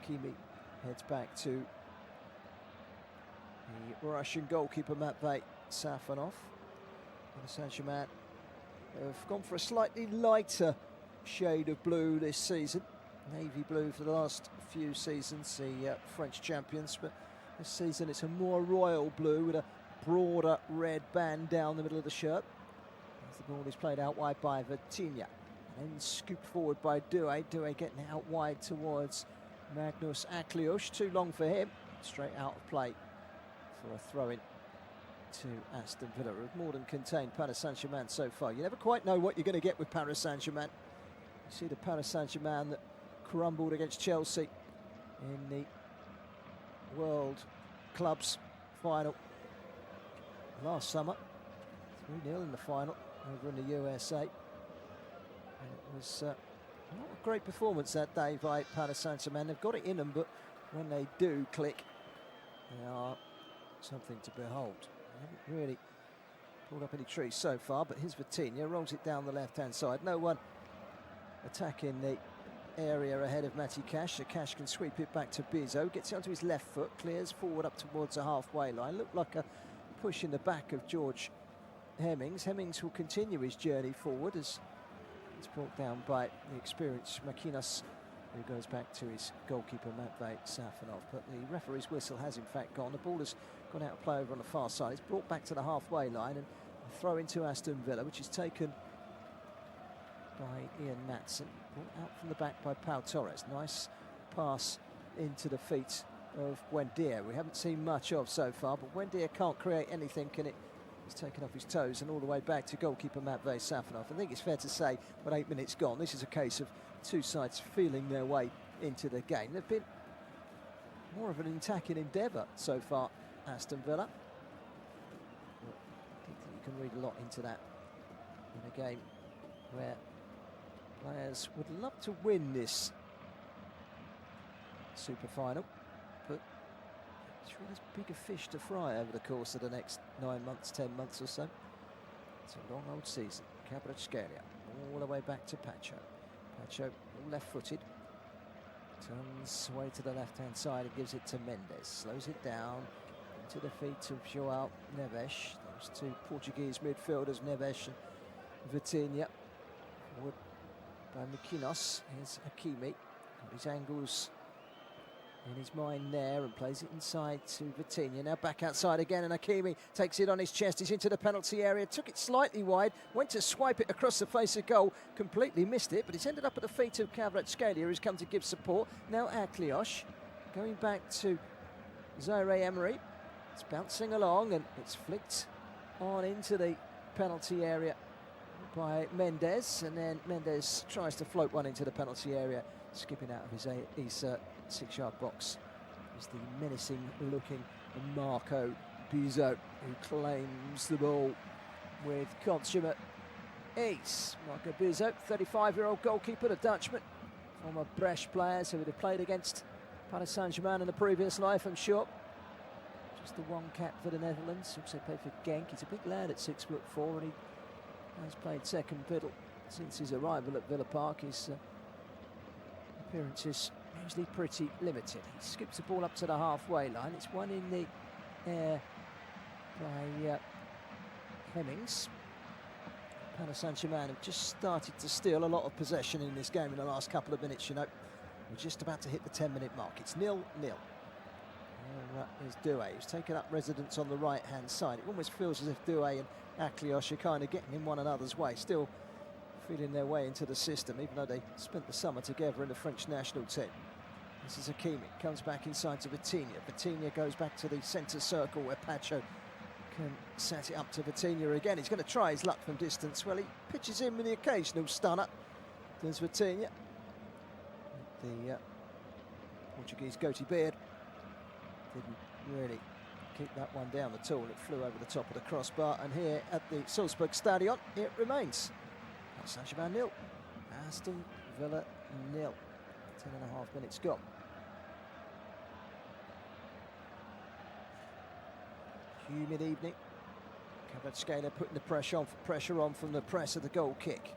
Hakimi heads back to the Russian goalkeeper Matvey Safonov. Paris Saint-Germain have gone for a slightly lighter shade of blue this season. Navy blue for the last few seasons, the French champions, but this season it's a more royal blue with a broader red band down the middle of the shirt. As the ball is played out wide by Vitinha, and then scooped forward by Doué. Doué getting it out wide towards Magnus Akliush. Too long for him. Straight out of play for a throw-in to Aston Villa. More than contained Paris Saint-Germain so far. You never quite know what you're going to get with Paris Saint-Germain. You see the Paris Saint-Germain that crumbled against Chelsea in the World Clubs final last summer. 3-0 in the final over in the USA. And it was not a great performance that day by Paris Saint-Germain. They've got it in them, but when they do click, they are something to behold. They haven't really pulled up any trees so far, but here's Vitinha, rolls it down the left-hand side. No one attacking the area ahead of Matty Cash, so Cash can sweep it back to Bizot, gets it onto his left foot, clears forward up towards the halfway line. Looked like a push in the back of George Hemmings. Hemmings will continue his journey forward as it's brought down by the experienced Makinas, who goes back to his goalkeeper Matvey Safonov. But the referee's whistle has in fact gone. The ball has gone out of play over on the far side. It's brought back to the halfway line and a throw into Aston Villa, which is taken by Ian Matson. Brought out from the back by Pau Torres. Nice pass into the feet of Buendia. We haven't seen much of so far, but Buendia can't create anything, can it? He's taken off his toes and all the way back to goalkeeper Matvey Safonov. I think it's fair to say, with 8 minutes gone, this is a case of two sides feeling their way into the game. They've been more of an attacking endeavour so far, Aston Villa. But I think that you can read a lot into that in a game where players would love to win this super final, but sure there's bigger fish to fry over the course of the next 9 months, 10 months or so. It's a long old season. Kvaratskhelia all the way back to Pacho. Pacho, left-footed, turns away to the left-hand side and gives it to Mendes. Slows it down into the feet of João Neves. Those two Portuguese midfielders, Neves and Vitinha. Forward by Makinos. Here's Hakimi. Got his angles in his mind there and plays it inside to Vitinha. Now back outside again, and Hakimi takes it on his chest. He's into the penalty area, took it slightly wide, went to swipe it across the face of goal, completely missed it, but it's ended up at the feet of Kvaratskhelia, who's come to give support. Now Akliush going back to Zaire Emery. It's bouncing along and it's flicked on into the penalty area by Mendes, and then Mendes tries to float one into the penalty area, skipping out of his 6-yard box is the menacing looking Marco Bizot, who claims the ball with consummate ace. Marco Bizot, 35-year-old goalkeeper, the Dutchman, former Brecht players who would have played against Paris Saint-Germain in the previous life, I'm sure. Just the one cap for the Netherlands, also played for Genk. He's a big lad at 6'4", and he has played second fiddle since his arrival at Villa Park. His appearances usually pretty limited. He skips the ball up to the halfway line. It's one in the air by Hemmings. Paris Saint-Germain have just started to steal a lot of possession in this game in the last couple of minutes, you know. We're just about to hit the 10-minute mark. It's 0-0. There's Doué, who's taken up residence on the right-hand side. It almost feels as if Doué and Akliush are kind of getting in one another's way, still feeling their way into the system, even though they spent the summer together in the French national team. This is Hakimi, comes back inside to Vitinha. Vitinha goes back to the centre circle where Pacho can set it up to Vitinha again. He's going to try his luck from distance. Well, he pitches in with the occasional stunner. Does Vitinha. The Portuguese goatee beard didn't really keep that one down at all. It flew over the top of the crossbar, and here at the Salzburg Stadion it remains. Saint-Germain 0, Aston Villa 0. 10.5 minutes gone. Humid evening. Kvaratskhelia putting the pressure on from the press of the goal kick.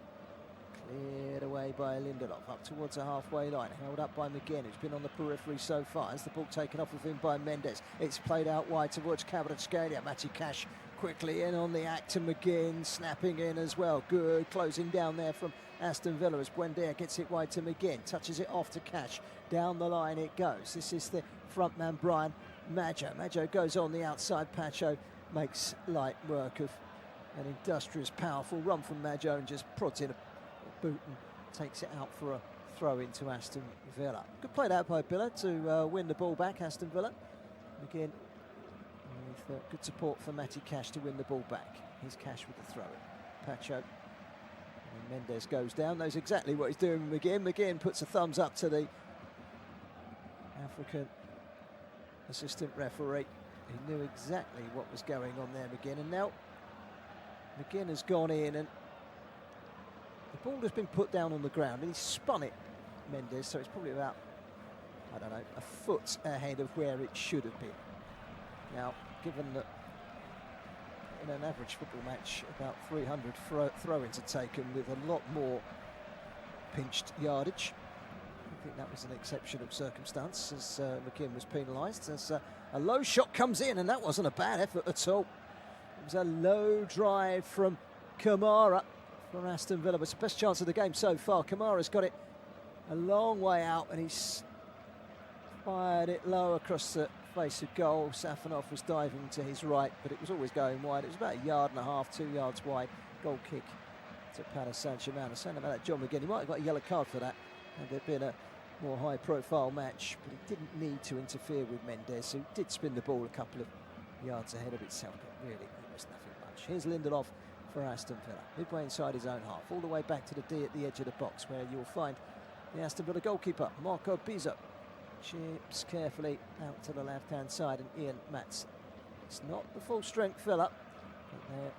Cleared away by Lindelof, up towards the halfway line, held up by McGinn, who's been on the periphery so far. As the ball taken off of him by Mendes, it's played out wide towards Kvaratskhelia. Matty Cash quickly in on the act to McGinn, snapping in as well. Good closing down there from Aston Villa as Buendia gets it wide to McGinn, touches it off to Cash. Down the line it goes. This is the front man, Brian Maggio. Maggio goes on the outside. Pacho makes light work of an industrious, powerful run from Maggio and just prods in a boot and takes it out for a throw into Aston Villa. Good played out by Villa to win the ball back, Aston Villa. Again, with good support for Matty Cash to win the ball back. Here's Cash with the throw in. Pacho. And Mendes goes down, knows exactly what he's doing with McGinn. McGinn puts a thumbs up to the African assistant referee. He knew exactly what was going on there, McGinn. And now McGinn has gone in and the ball has been put down on the ground and he spun it, Mendes, so it's probably about, I don't know, a foot ahead of where it should have been. Now, given that in an average football match about 300 throw-ins are taken with a lot more pinched yardage, I think that was an exceptional circumstance as McGinn was penalised. As a low shot comes in, and that wasn't a bad effort at all. It was a low drive from Kamara for Aston Villa. It's the best chance of the game so far. Kamara's got it a long way out and he's fired it low across the face of goal. Safanov was diving to his right, but it was always going wide. It was about 1.5 yards, 2 yards wide. Goal kick to Paris Saint-Germain. I was saying about that John McGinn, he might have got a yellow card for that had there been a more high-profile match, but he didn't need to interfere with Mendes, who did spin the ball a couple of yards ahead of itself, but really it was nothing much. Here's Lindelof for Aston Villa, midway inside his own half, all the way back to the D at the edge of the box, where you'll find the Aston Villa goalkeeper, Marco Bizzo. Chips carefully out to the left-hand side, and Ian Matson. It's not the full-strength Villa, but they're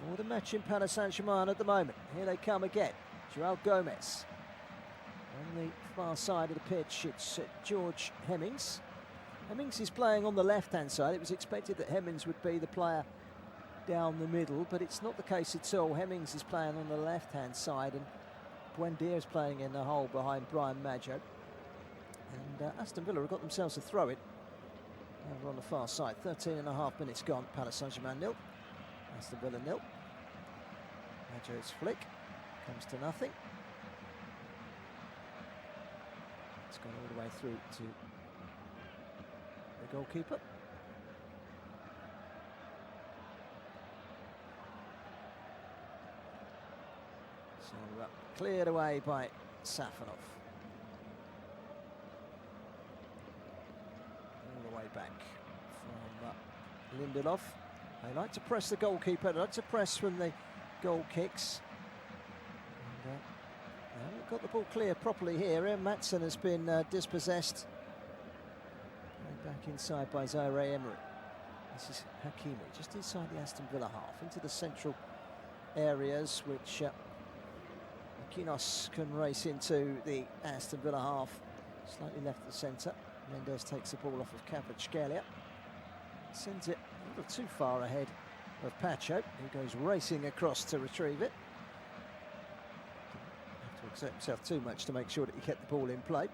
more than matching Paris Saint-Germain at the moment. Here they come again. Joao Gomez. On the far side of the pitch, it's George Hemmings. Hemmings is playing on the left-hand side. It was expected that Hemmings would be the player down the middle, but it's not the case at all. Hemmings is playing on the left-hand side, and Buendia is playing in the hole behind Brian Maggio. And Aston Villa have got themselves a throw-in over on the far side. 13.5 minutes gone. Paris Saint-Germain 0, Aston Villa 0. Maggio's flick comes to nothing. It's gone all the way through to the goalkeeper. So cleared away by Safanov. All the way back from Lindelof. They like to press the goalkeeper, they like to press from the goal kicks. And, they haven't got the ball clear properly here. Ian Matson has been dispossessed. Back inside by Zaire Emery. This is Hakimi, just inside the Aston Villa half, into the central areas, which Kinos can race into the Aston Villa half, slightly left of the centre. Mendes takes the ball off of Kvaratskhelia, sends it a little too far ahead of Pacho, who goes racing across to retrieve it. Have to exert himself too much to make sure that he kept the ball in play.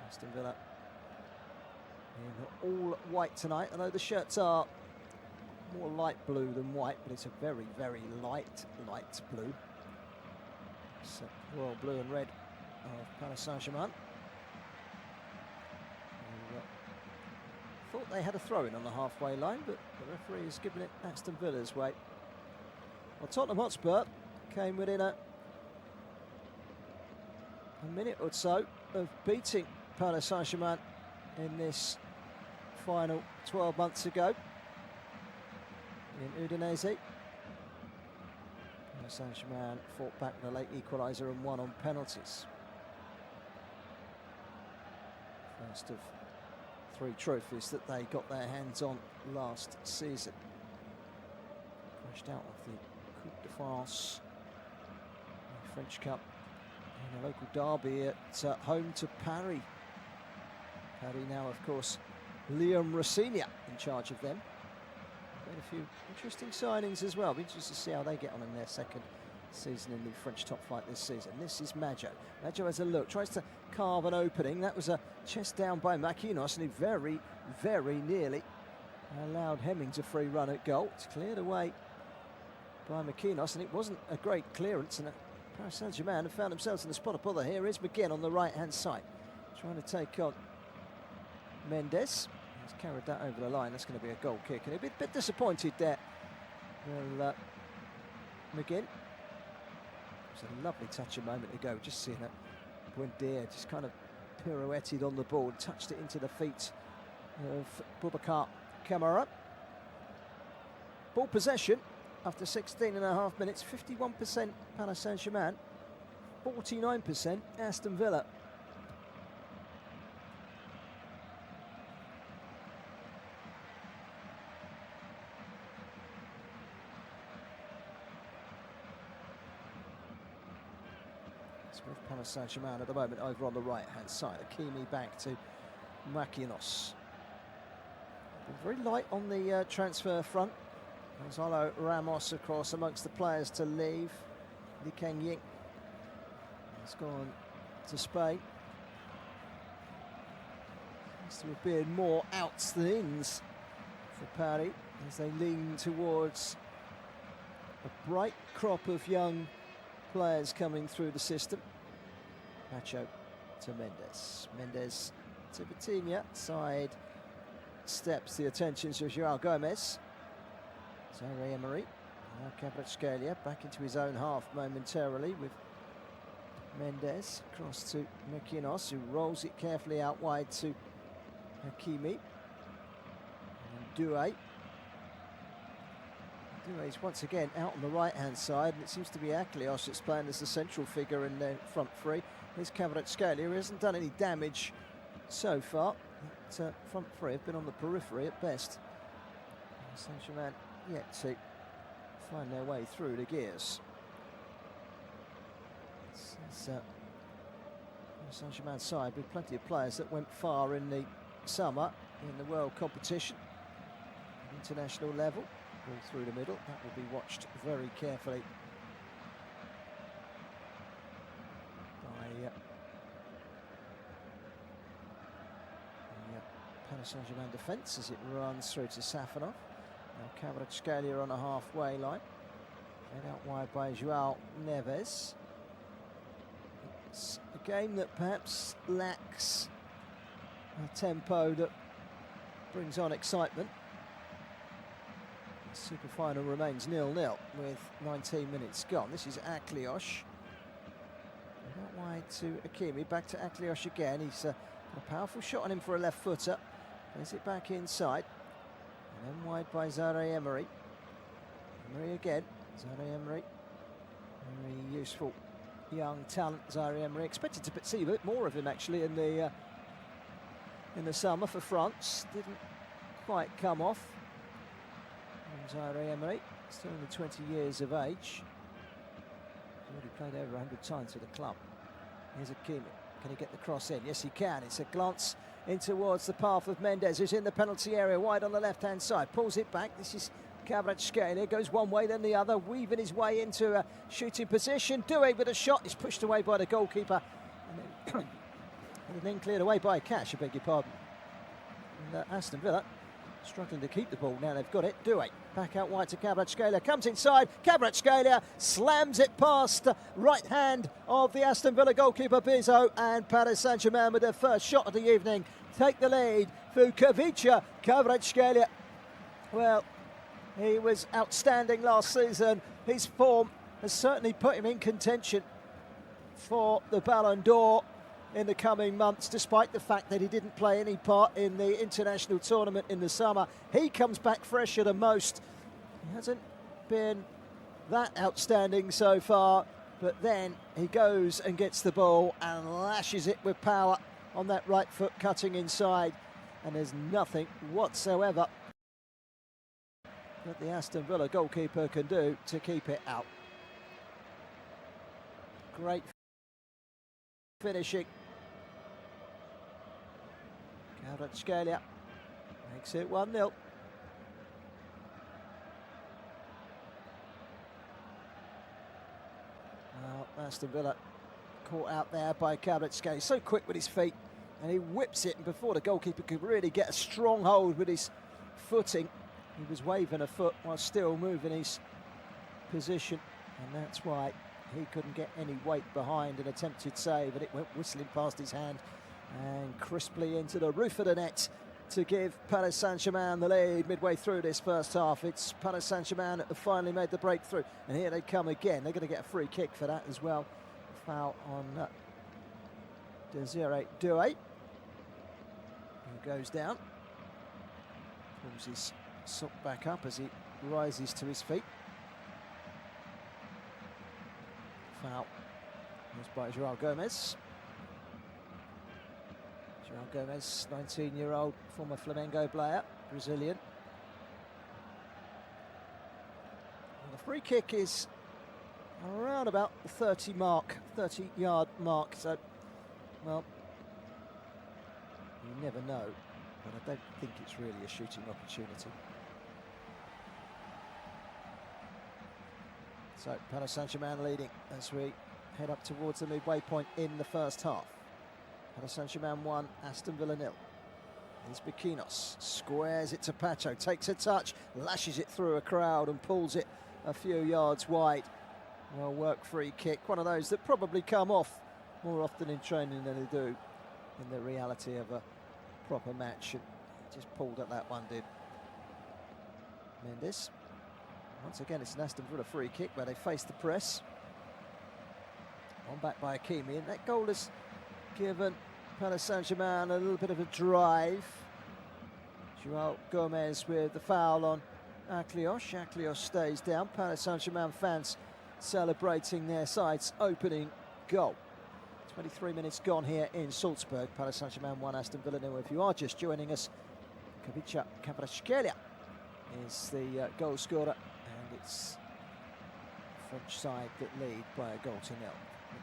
Aston Villa in all white tonight, although the shirts are more light blue than white, but it's a very, very light blue. It's royal blue and red of Paris Saint-Germain. Thought they had a throw-in on the halfway line, but the referee has given it Aston Villa's way. Well, Tottenham Hotspur came within a minute or so of beating Paris Saint-Germain in this final 12 months ago in Udinese. Paris Saint-Germain fought back the late equaliser and won on penalties. First of 3 trophies that they got their hands on last season. Crashed out of the Coupe de France, the French Cup, in a local derby at home to Paris. Paris now, of course, Liam Rossigna in charge of them. Made a few interesting signings as well. Be interested to see how they get on in their second season in the French top flight this season. This is Maggio. Maggio has a look, tries to carve an opening. That was a chest down by Makinos, and he very, very nearly allowed Hemmings a free run at goal. It's cleared away by Makinos, and it wasn't a great clearance, and Paris Saint-Germain have found themselves in the spot of bother. Here is McGinn on the right-hand side, trying to take on Mendes. He's carried that over the line. That's going to be a goal kick, and a bit disappointed there. Well, McGinn. It was a lovely touch a moment ago, just seeing it. Buendia just kind of pirouetted on the ball, touched it into the feet of Boubacar Kamara. Ball possession after 16.5 minutes, 51% Paris Saint-Germain, 49% Aston Villa. With Paris Saint-Germain at the moment over on the right-hand side. Hakimi back to Makinos. Very light on the transfer front. Gonzalo Ramos, of course, amongst the players to leave. Li Kang-ying has gone to Spain. Seems to have been more outs than ins for Paris as they lean towards a bright crop of young players coming through the system. Nacho to Mendes. Mendes to Vitinha. Side steps the attentions of João Gomez. Zaire Emery. Now Kvaratskhelia back into his own half momentarily with Mendes. Across to Makinos, who rolls it carefully out wide to Hakimi. And Doué. He's once again out on the right-hand side, and it seems to be Aklios that's playing as the central figure in the front three. Here's Kvaratskhelia, who hasn't done any damage so far. But, front three have been on the periphery at best. Saint-Germain yet to find their way through the gears. This is Saint-Germain side with plenty of players that went far in the summer in the world competition at international level. All through the middle, that will be watched very carefully by the Paris Saint-Germain defence as it runs through to Safanov. Now Kvaratskhelia on a halfway line, fed out wide by João Neves. It's a game that perhaps lacks a tempo that brings on excitement. Super final remains 0-0 with 19 minutes gone. This is Aklios. Out wide to Hakimi, back to Aklios again. He's got a powerful shot on him for a left footer. Plays it back inside. And then wide by Zaire Emery. Emery again. Zaire Emery. Very useful young talent, Zaire Emery. Expected to see a bit more of him actually in the summer for France. Didn't quite come off. Zaire Emery, still only 20 years of age. He's already played over 100 times for the club. Here's Hakimi. Can he get the cross in? Yes, he can. It's a glance in towards the path of Mendes, who's in the penalty area, wide on the left-hand side. Pulls it back. This is Kvaratskhelia. Goes one way, then the other, weaving his way into a shooting position. Doué with a shot. He's pushed away by the goalkeeper. And then cleared away by Cash, I beg your pardon. And Aston Villa struggling to keep the ball. Now they've got it. Doué back out wide to Kvaratskhelia. Comes inside. Kvaratskhelia slams it past the right hand of the Aston Villa goalkeeper Bizot, and Paris Saint-Germain with their first shot of the evening take the lead. Vukovic Kvaratskhelia. Well, he was outstanding last season. His form has certainly put him in contention for the Ballon d'Or in the coming months, despite the fact that he didn't play any part in the international tournament in the summer. He comes back fresher than most. He hasn't been that outstanding so far, but then he goes and gets the ball and lashes it with power on that right foot cutting inside, and there's nothing whatsoever that the Aston Villa goalkeeper can do to keep it out. Great finishing. Kvaratskhelia makes it 1-0. Aston Villa caught out there by Kvaratskhelia. He's so quick with his feet, and he whips it, and before the goalkeeper could really get a strong hold with his footing, he was waving a foot while still moving his position, and that's why he couldn't get any weight behind an attempted save, and it went whistling past his hand and crisply into the roof of the net to give Paris Saint-Germain the lead midway through this first half. It's Paris Saint-Germain that have finally made the breakthrough, and here they come again. They're going to get a free kick for that as well. Foul on Desiree Doué, who goes down, pulls his sock back up as he rises to his feet. Foul was by João Gomes. João Gomes, 19-year-old former Flamengo player, Brazilian. And the free kick is around about the 30-yard mark, so, well, you never know, but I don't think it's really a shooting opportunity. So Paris Saint-Germain leading as we head up towards the midway point in the first half. Paris Saint-Germain 1, Aston Villa 0. Here's Bikinos, squares it to Pacho, takes a touch, lashes it through a crowd and pulls it a few yards wide. Well worked free kick, one of those that probably come off more often in training than they do in the reality of a proper match. And just pulled at that one, did Mendes. Once again, it's an Aston Villa free kick where they face the press. On back by Hakimi, and that goal has given Paris Saint-Germain a little bit of a drive. João Gomes with the foul on Aklios. Aklios stays down. Paris Saint-Germain fans celebrating their side's opening goal. 23 minutes gone here in Salzburg. Paris Saint-Germain 1, Aston Villa 0. If you are just joining us, Kavica Kvaratskhelia is the goal scorer, and it's the French side that lead by a goal to nil.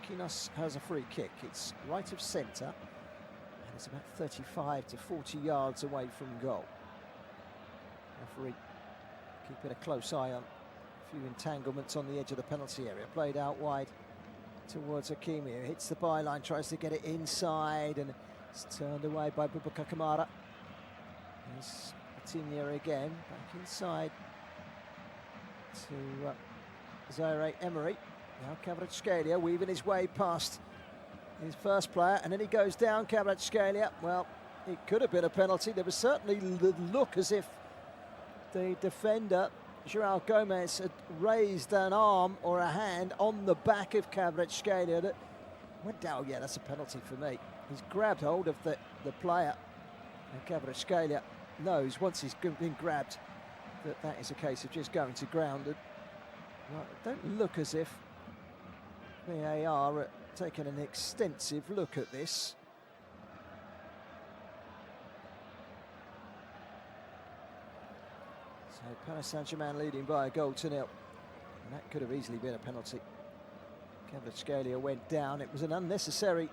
Bikinos has a free kick. It's right of centre, and it's about 35 to 40 yards away from goal. Referee keeping a close eye on a few entanglements on the edge of the penalty area. Played out wide towards Hakimi, who hits the byline, tries to get it inside, and it's turned away by Boubacar Kamara. Here's Coutinho again, back inside to Zaire Emery. Now Kvaratskhelia weaving his way past his first player, and then he goes down. Kvaratskhelia, well, it could have been a penalty. There was certainly the look as if the defender, João Gomes, had raised an arm or a hand on the back of Kvaratskhelia that went down. Yeah, that's a penalty for me. He's grabbed hold of the player, and Kvaratskhelia knows once he's been grabbed that is a case of just going to ground. And, well, it don't look as if VAR are taking an extensive look at this. So Paris Saint-Germain leading by a goal to nil. And that could have easily been a penalty. Kvaratskhelia went down. It was an unnecessary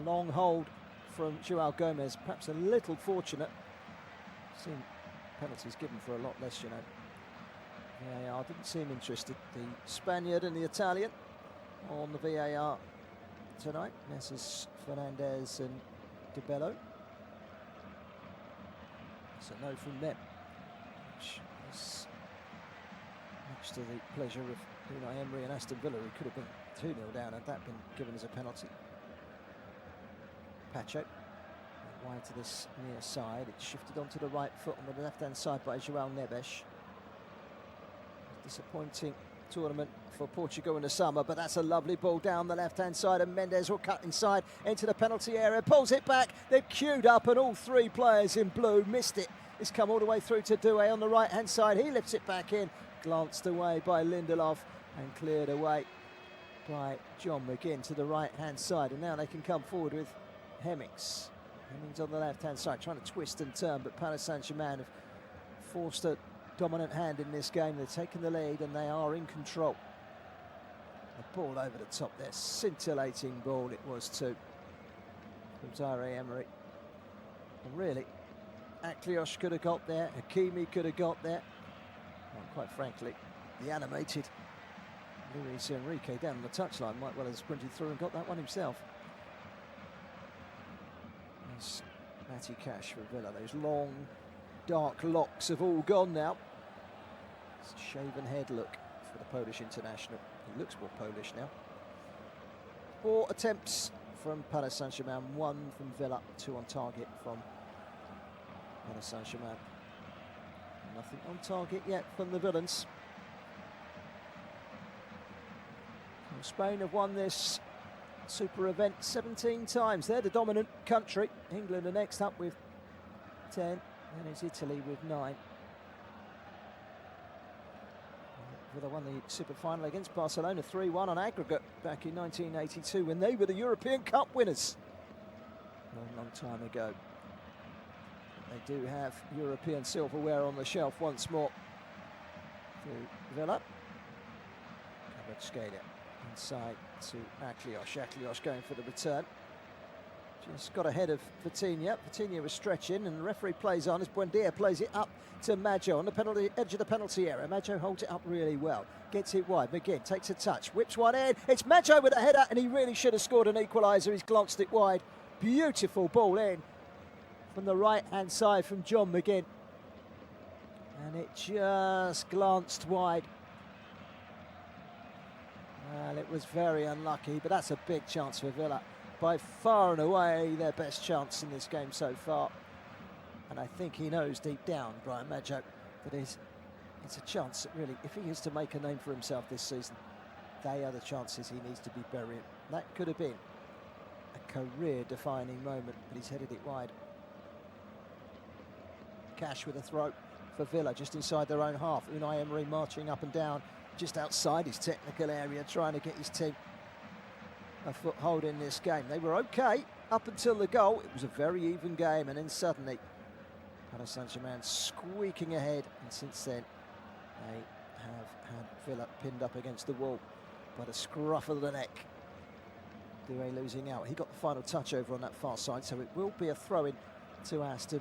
long hold from João Gomes. Perhaps a little fortunate. Seen penalties given for a lot less, you know. VAR didn't seem interested. The Spaniard and the Italian on the VAR tonight. Messrs Fernandez and De Bello. So no from them, which is much to the pleasure of Unai Emery and Aston Villa, who could have been 2-0 down had that been given as a penalty. Pacho wide to this near side. It's shifted onto the right foot on the left-hand side by João Neves. Disappointing tournament for Portugal in the summer, but that's a lovely ball down the left-hand side, and Mendes will cut inside into the penalty area, pulls it back. They've queued up, and all three players in blue missed it. It's come all the way through to Doué on the right-hand side. He lifts it back in, glanced away by Lindelof, and cleared away by John McGinn to the right-hand side. And now they can come forward with Hemmings. Hemmings on the left-hand side, trying to twist and turn, but Paris Saint-Germain have forced a dominant hand in this game. They've taken the lead and they are in control. The ball over the top there, scintillating ball it was too, from Zaire Emery. And really, Aklios could have got there, Hakimi could have got there. Well, quite frankly, the animated Luis Enrique down the touchline might well have sprinted through and got that one himself. There's Matty Cash for Villa. Those long, dark locks have all gone now. It's a shaven head look for the Polish international. He looks more Polish now. 4 attempts from Paris Saint-Germain, 1 from Villa, 2 on target from Paris Saint-Germain. Nothing on target yet from the Villains. Well, Spain have won this super event 17 times. They're the dominant country. England are next up with 10, then it's Italy with 9. Villa won the super final against Barcelona 3-1 on aggregate back in 1982 when they were the European Cup winners. A long time ago. They do have European silverware on the shelf once more. To Villa. Kvaratskhelia inside to Aklios. Aklios going for the return. Just got ahead of Vitinha. Vitinha was stretching and the referee plays on as Buendia plays it up to Maggio on the edge of the penalty area. Maggio holds it up really well. Gets it wide. McGinn takes a touch. Whips one in. It's Maggio with a header and he really should have scored an equaliser. He's glanced it wide. Beautiful ball in from the right-hand side from John McGinn. And it just glanced wide. Well, it was very unlucky, but that's a big chance for Villa. By far and away their best chance in this game so far. And I think he knows deep down, Brian Maggio, that it's a chance that really, if he is to make a name for himself this season, they are the chances he needs to be burying. That could have been a career-defining moment, but he's headed it wide. Cash with a throw for Villa, just inside their own half. Unai Emery marching up and down, just outside his technical area, trying to get his team a foothold in this game. They were okay up until the goal. It was a very even game, and then suddenly Paris Saint-Germain squeaking ahead, and since then they have had Villa pinned up against the wall by the scruff of the neck. Doué losing out. He got the final touch over on that far side, so it will be a throw-in to Aston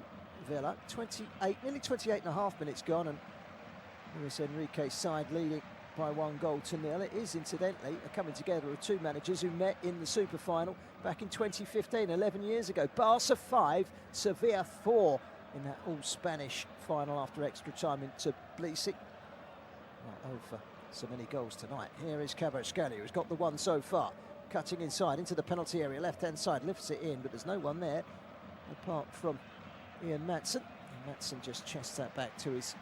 Villa. 28, nearly 28 and a half minutes gone, and Luis Enrique's side leading by 1-0. It is, incidentally, a coming together of 2 managers who met in the Super Final back in 2015, 11 years ago. Barca 5, Sevilla 4 in that all-Spanish final after extra time in Tbilisi. Well, for so many goals tonight. Here is Kvaratskhelia, who's got the one so far. Cutting inside into the penalty area, left-hand side, lifts it in, but there's no one there apart from Ian Maatsen. And Maatsen just chests that back to his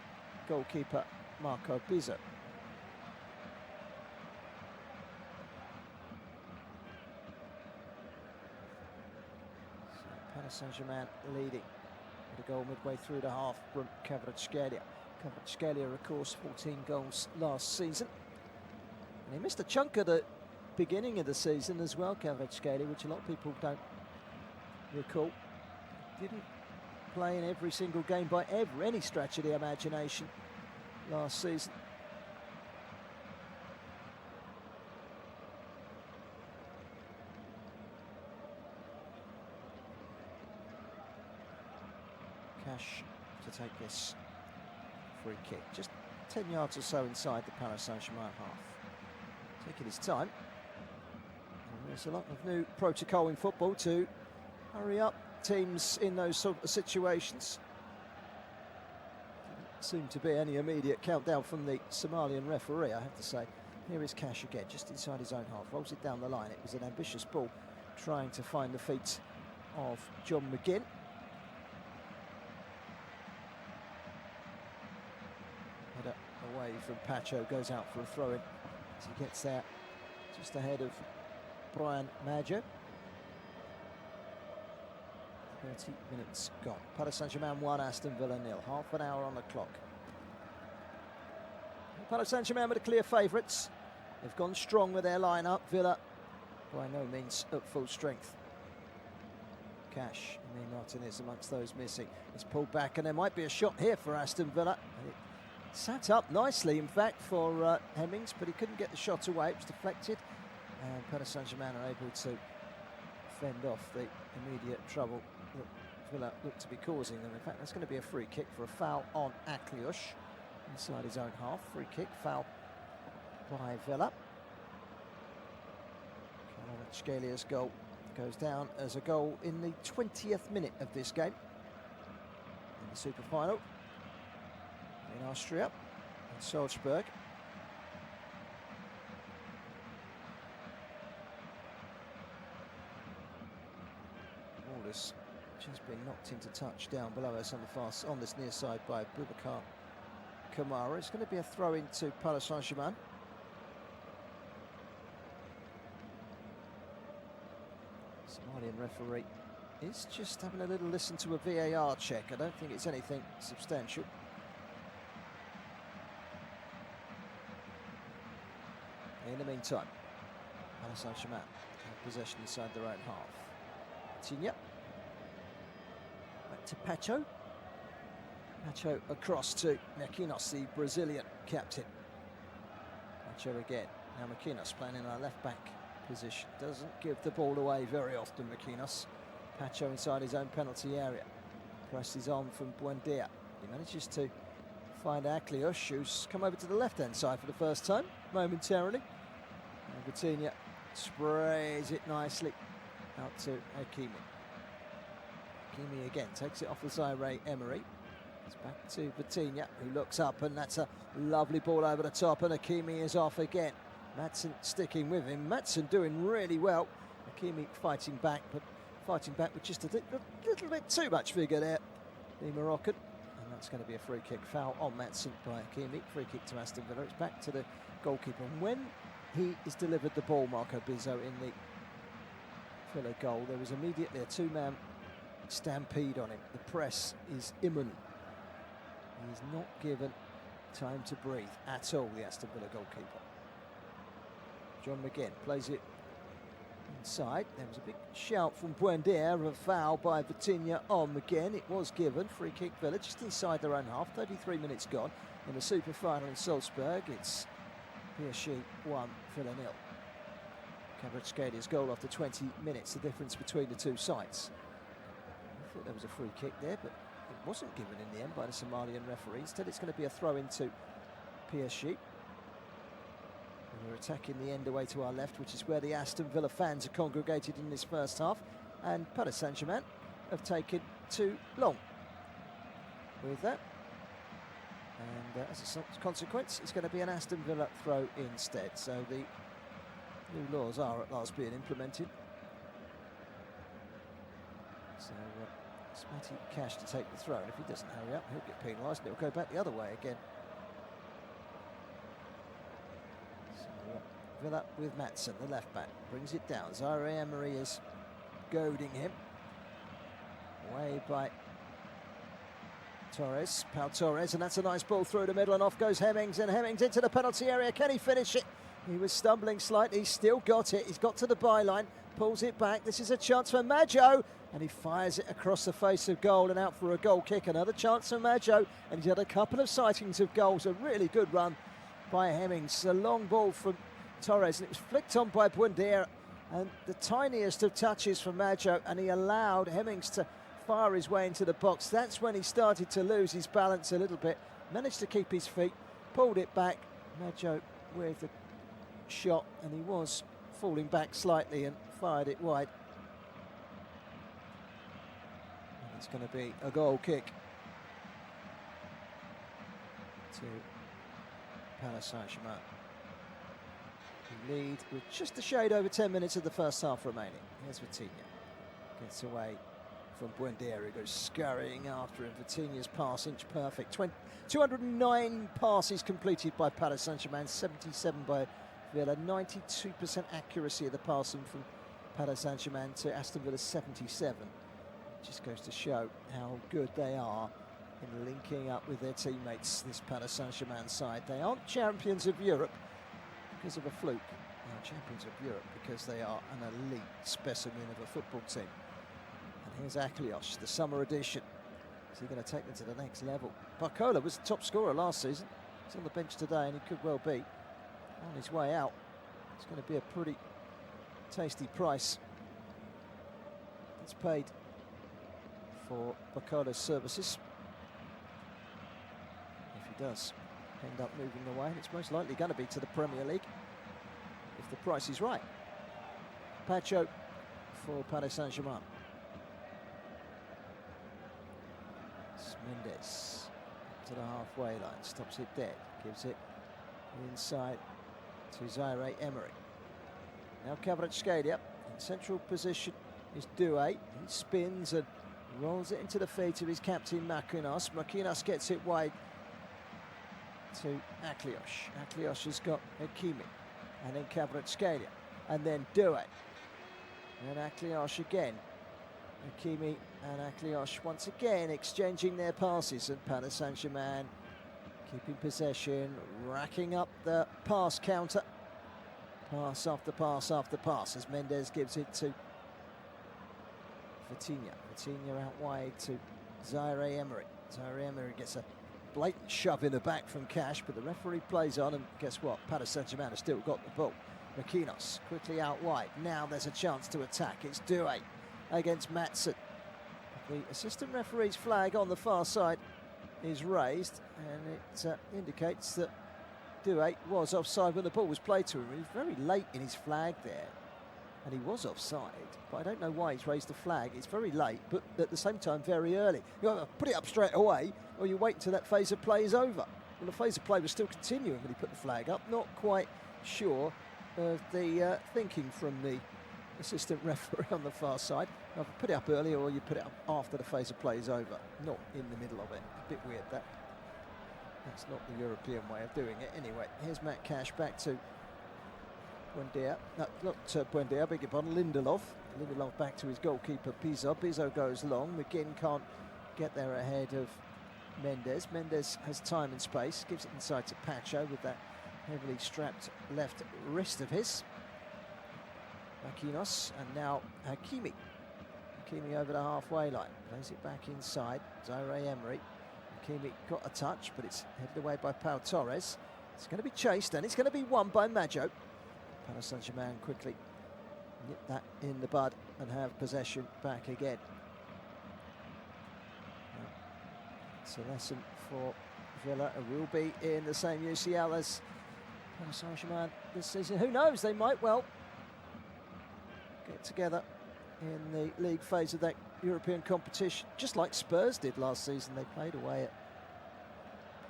goalkeeper, Marco Bizzo. Paris Saint-Germain leading with a goal midway through the half from Kvaratskhelia. Kvaratskhelia, of course, 14 goals last season. And he missed a chunk of the beginning of the season as well, Kvaratskhelia, which a lot of people don't recall. Didn't play in every single game by any stretch of the imagination last season. Cash to take this free kick, just 10 yards or so inside the Paris Saint-Germain half. Taking his time. And there's a lot of new protocol in football to hurry up teams in those sort of situations. Didn't seem to be any immediate countdown from the Somalian referee, I have to say. Here is Cash again, just inside his own half, rolls it down the line. It was an ambitious ball, trying to find the feet of John McGinn. Header away from Pacho, goes out for a throw-in as he gets there, just ahead of Brian Maggio. 30 minutes gone. Paris Saint-Germain 1, Aston Villa 0. Half an hour on the clock. Paris Saint-Germain were the clear favourites. They've gone strong with their line-up. Villa, by no means at full strength. Cash, and Martinez amongst those missing. It's pulled back, and there might be a shot here for Aston Villa. It sat up nicely, in fact, for Hemmings, but he couldn't get the shot away. It was deflected, and Paris Saint-Germain are able to fend off the immediate trouble that Villa looked to be causing them. In fact, that's going to be a free kick for a foul on Aklios inside his own half. Free kick, foul by Villa. Kvaratskhelia goal goes down as a goal in the 20th minute of this game. In the super final in Austria, in Salzburg. Ball has just been knocked into touch down below us on this near side by Boubacar Kamara. It's going to be a throw into Paris Saint-Germain. Somalian referee is just having a little listen to a VAR check. I don't think it's anything substantial. In the meantime, Paris Saint-Germain have possession inside their own half. Vitinha. Back to Pacho. Pacho across to Marquinhos, the Brazilian captain. Pacho again. Now Marquinhos playing in our left-back position. Doesn't give the ball away very often, Marquinhos. Pacho inside his own penalty area. Presses on from Buendia. He manages to find Akliush, who's come over to the left-hand side for the first time, momentarily. And Vitinha sprays it nicely out to Hakimi. Hakimi again takes it off the Zaire Emery. It's back to Vitinha, who looks up, and that's a lovely ball over the top, and Hakimi is off again. Madsen sticking with him. Madsen doing really well. Hakimi fighting back, but fighting back with just a little bit too much vigor there, the Moroccan. And that's going to be a free kick foul on Madsen by Hakimi. Free kick to Aston Villa. It's back to the goalkeeper. And when he is delivered the ball, Marco Bizzo, in the Villa goal, there was immediately a two-man stampede on him. The press is imminent. He is not given time to breathe at all, the Aston Villa goalkeeper. John McGinn plays it inside. There was a big shout from Buendia of a foul by Vitinha on McGinn. It was given. Free kick Villa just inside their own half. 33 minutes gone in the super final in Salzburg. It's PSG 1, Villa 0. Kvaratskhelia's goal after 20 minutes, the difference between the two sides. I thought there was a free kick there, but it wasn't given in the end by the Somalian referee. Instead, it's going to be a throw into PSG. We're attacking the end away to our left, which is where the Aston Villa fans are congregated in this first half. And Paris Saint-Germain have taken too long with that. And as a consequence, it's going to be an Aston Villa throw instead. So the new laws are at last being implemented. So it's Matty Cash to take the throw. And if he doesn't hurry up, he'll get penalised and it'll go back the other way again. Villa with Madsen, the left back, brings it down. Zaire Emery is goading him. Away by Torres, Pau Torres, and that's a nice ball through the middle, and off goes Hemmings, and Hemmings into the penalty area. Can he finish it? He was stumbling slightly, he's still got it. He's got to the byline, pulls it back. This is a chance for Maggio, and he fires it across the face of goal and out for a goal kick. Another chance for Maggio, and he's had a couple of sightings of goals. A really good run by Hemmings. A long ball from Torres, and it was flicked on by Buendia, and the tiniest of touches from Maggio, and he allowed Hemmings to fire his way into the box. That's when he started to lose his balance a little bit, managed to keep his feet, pulled it back. Maggio with the shot, and he was falling back slightly and fired it wide. And it's going to be a goal kick to Paris Saint-Germain. Lead with just a shade over 10 minutes of the first half remaining. Here's Vitinha. Gets away from Buendia, who goes scurrying after him. Vitinha's pass, inch perfect. 209 passes completed by Paris Saint-Germain, 77 by Villa. 92% accuracy of the passing from Paris Saint-Germain to Aston Villa 77. It just goes to show how good they are in linking up with their teammates, this Paris Saint-Germain side. They aren't champions of Europe because of a fluke. They are champions of Europe because they are an elite specimen of a football team. And here's Akliush, the summer edition. Is he going to take them to the next level? Barcola was the top scorer last season. He's on the bench today, and he could well be on his way out. It's going to be a pretty tasty price that's paid for Barcola's services. If he does end up moving away, and it's most likely going to be to the Premier League if the price is right. Pacho for Paris Saint-Germain. Mendes to the halfway line, stops it dead, gives it inside to Zaire Emery. Now Kvaratskhelia in central position is Doué. He spins and rolls it into the feet of his captain Makinos. Makinos gets it wide to Aklios. Aklios has got Hakimi, and then Kvaratskhelia, and then Doué, and Aklios again. Hakimi and Aklios once again exchanging their passes, and Paris Saint-Germain keeping possession, racking up the pass counter. Pass after pass after pass as Mendes gives it to Vitinha. Vitinha out wide to Zaire Emery. Zaire Emery gets a blatant shove in the back from Cash, but the referee plays on, and guess what? Paris Saint-Germain has still got the ball. Makinos quickly out wide. Now there's a chance to attack. It's Doué against Matson. The assistant referee's flag on the far side is raised, and it indicates that Doué was offside when the ball was played to him. He was very late in his flag there, and he was offside, but I don't know why he's raised the flag. It's very late, but at the same time very early. You either put it up straight away, or you wait until that phase of play is over. Well, the phase of play was still continuing when he put the flag up. Not quite sure of the thinking from the assistant referee on the far side. Now, put it up early, or you put it up after the phase of play is over, not in the middle of it. A bit weird that. That's not the European way of doing it. Anyway, here's Matt Cash back to Buendia. No, not Buendia, beg your pardon, Lindelof. Lindelof back to his goalkeeper, Pizzo. Pizzo goes long. McGinn can't get there ahead of Mendes. Mendes has time and space, gives it inside to Pacho with that heavily strapped left wrist of his. Makinos, and now Hakimi. Hakimi over the halfway line, plays it back inside. Zaire Emery. Hakimi got a touch, but it's headed away by Pau Torres. It's going to be chased, and it's going to be won by Maggio. Paris Saint-Germain quickly nip that in the bud and have possession back again. It's a lesson for Villa, who will be in the same UCL as Paris Saint-Germain this season. Who knows, they might well get together in the league phase of that European competition, just like Spurs did last season. They played away at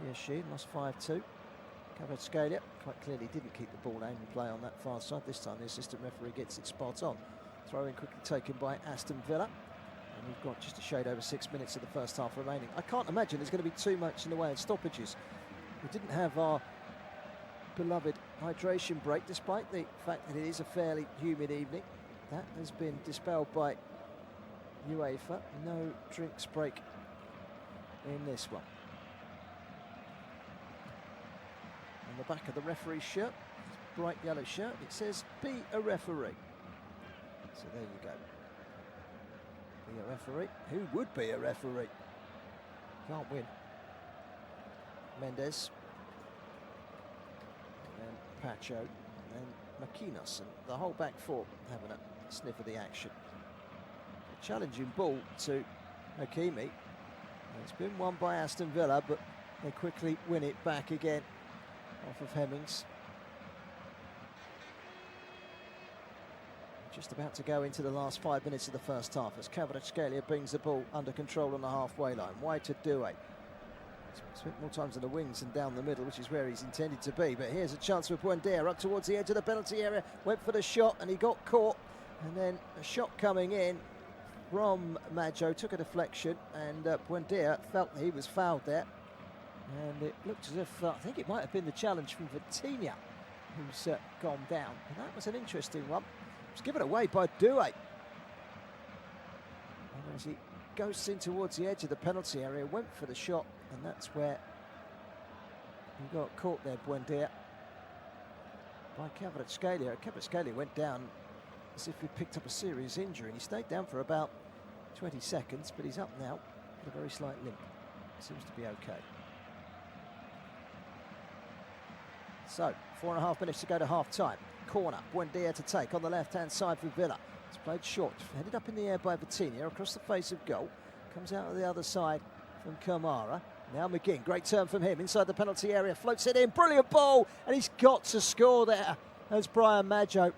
PSG and lost 5-2. Kvaratskhelia quite clearly didn't keep the ball aim and play on that far side. This time the assistant referee gets it spot on. Throw in quickly taken by Aston Villa. And we've got just a shade over 6 minutes of the first half remaining. I can't imagine there's going to be too much in the way of stoppages. We didn't have our beloved hydration break, despite the fact that it is a fairly humid evening. That has been dispelled by UEFA. No drinks break in this one. On the back of the referee's shirt, bright yellow shirt, it says, "Be a referee." So there you go. Be a referee. Who would be a referee? Can't win. Mendes. And then Pacho. And then Makinos. And the whole back four having a sniff of the action. A challenging ball to Hakimi. It's been won by Aston Villa, but they quickly win it back again off of Hemmings. Just about to go into the last 5 minutes of the first half as Kvaratskhelia brings the ball under control on the halfway line. Wide to Doué. Spent more times on the wings than down the middle, which is where he's intended to be. But here's a chance for Buendia up towards the edge of the penalty area. Went for the shot and he got caught. And then a shot coming in from Maggio, took a deflection, and Buendia felt he was fouled there. And it looked as if, I think it might have been the challenge from Vitinha who's gone down. And that was an interesting one. It was given away by Doué. And as he goes in towards the edge of the penalty area, went for the shot, and that's where he got caught there, Buendia, by Kvaratskhelia. Kvaratskhelia went down as if he picked up a serious injury, and he stayed down for about 20 seconds, but he's up now with a very slight limp. Seems to be okay. So, 4.5 minutes to go to half-time. Corner, Buendia to take on the left-hand side for Villa. It's played short, headed up in the air by Vitinha, across the face of goal. Comes out of the other side from Kamara. Now McGinn, great turn from him, inside the penalty area, floats it in, brilliant ball, and he's got to score there as Brian Maggio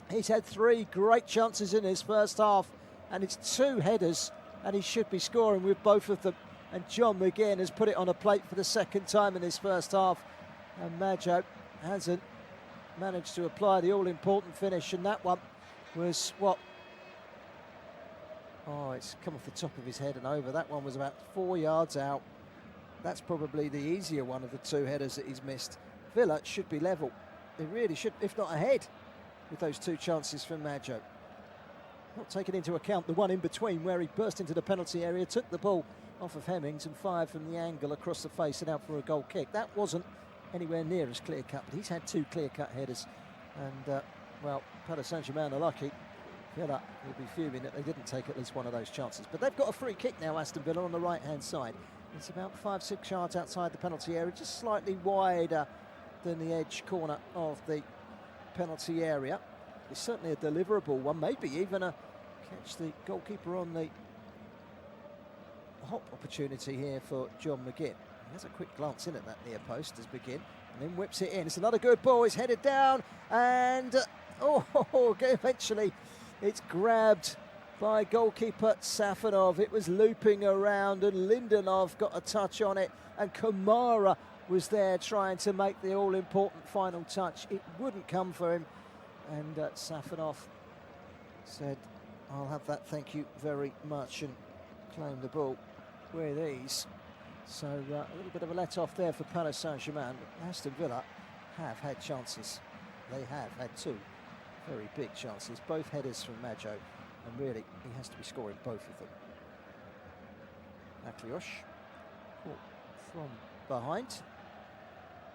He's had 3 great chances in his first half, and it's 2 headers, and he should be scoring with both of them. And John McGinn has put it on a plate for the second time in his first half, and Maggio hasn't managed to apply the all-important finish, and that one was what? Oh, it's come off the top of his head and over. That one was about 4 yards out. That's probably the easier one of the 2 headers that he's missed. Villa should be level. They really should, if not ahead, with those 2 chances from Maggio. Not taking into account the one in between where he burst into the penalty area, took the ball off of Hemmings and fired from the angle across the face and out for a goal kick. That wasn't anywhere near as clear-cut, but he's had 2 clear-cut headers. And, well, Paris Saint-Germain are lucky. Villa will be fuming that they didn't take at least one of those chances. But they've got a free kick now, Aston Villa, on the right-hand side. It's about 5-6 yards outside the penalty area, just slightly wider than the edge corner of the penalty area. It's certainly a deliverable one, maybe even a catch the goalkeeper on the hop opportunity here for John McGinn. He has a quick glance in at that near post as McGinn, and then whips it in. It's another good ball. It's headed down, and eventually it's grabbed by goalkeeper Safanov. It was looping around, and Lindenov got a touch on it, and Kamara was there trying to make the all-important final touch. It wouldn't come for him, and Safanov said, "I'll have that, thank you very much," and claimed the ball with ease. So a little bit of a let-off there for Paris Saint-Germain. Aston Villa have had chances. They have had 2 very big chances, both headers from Maggio, and really he has to be scoring both of them. Akliosh caught from behind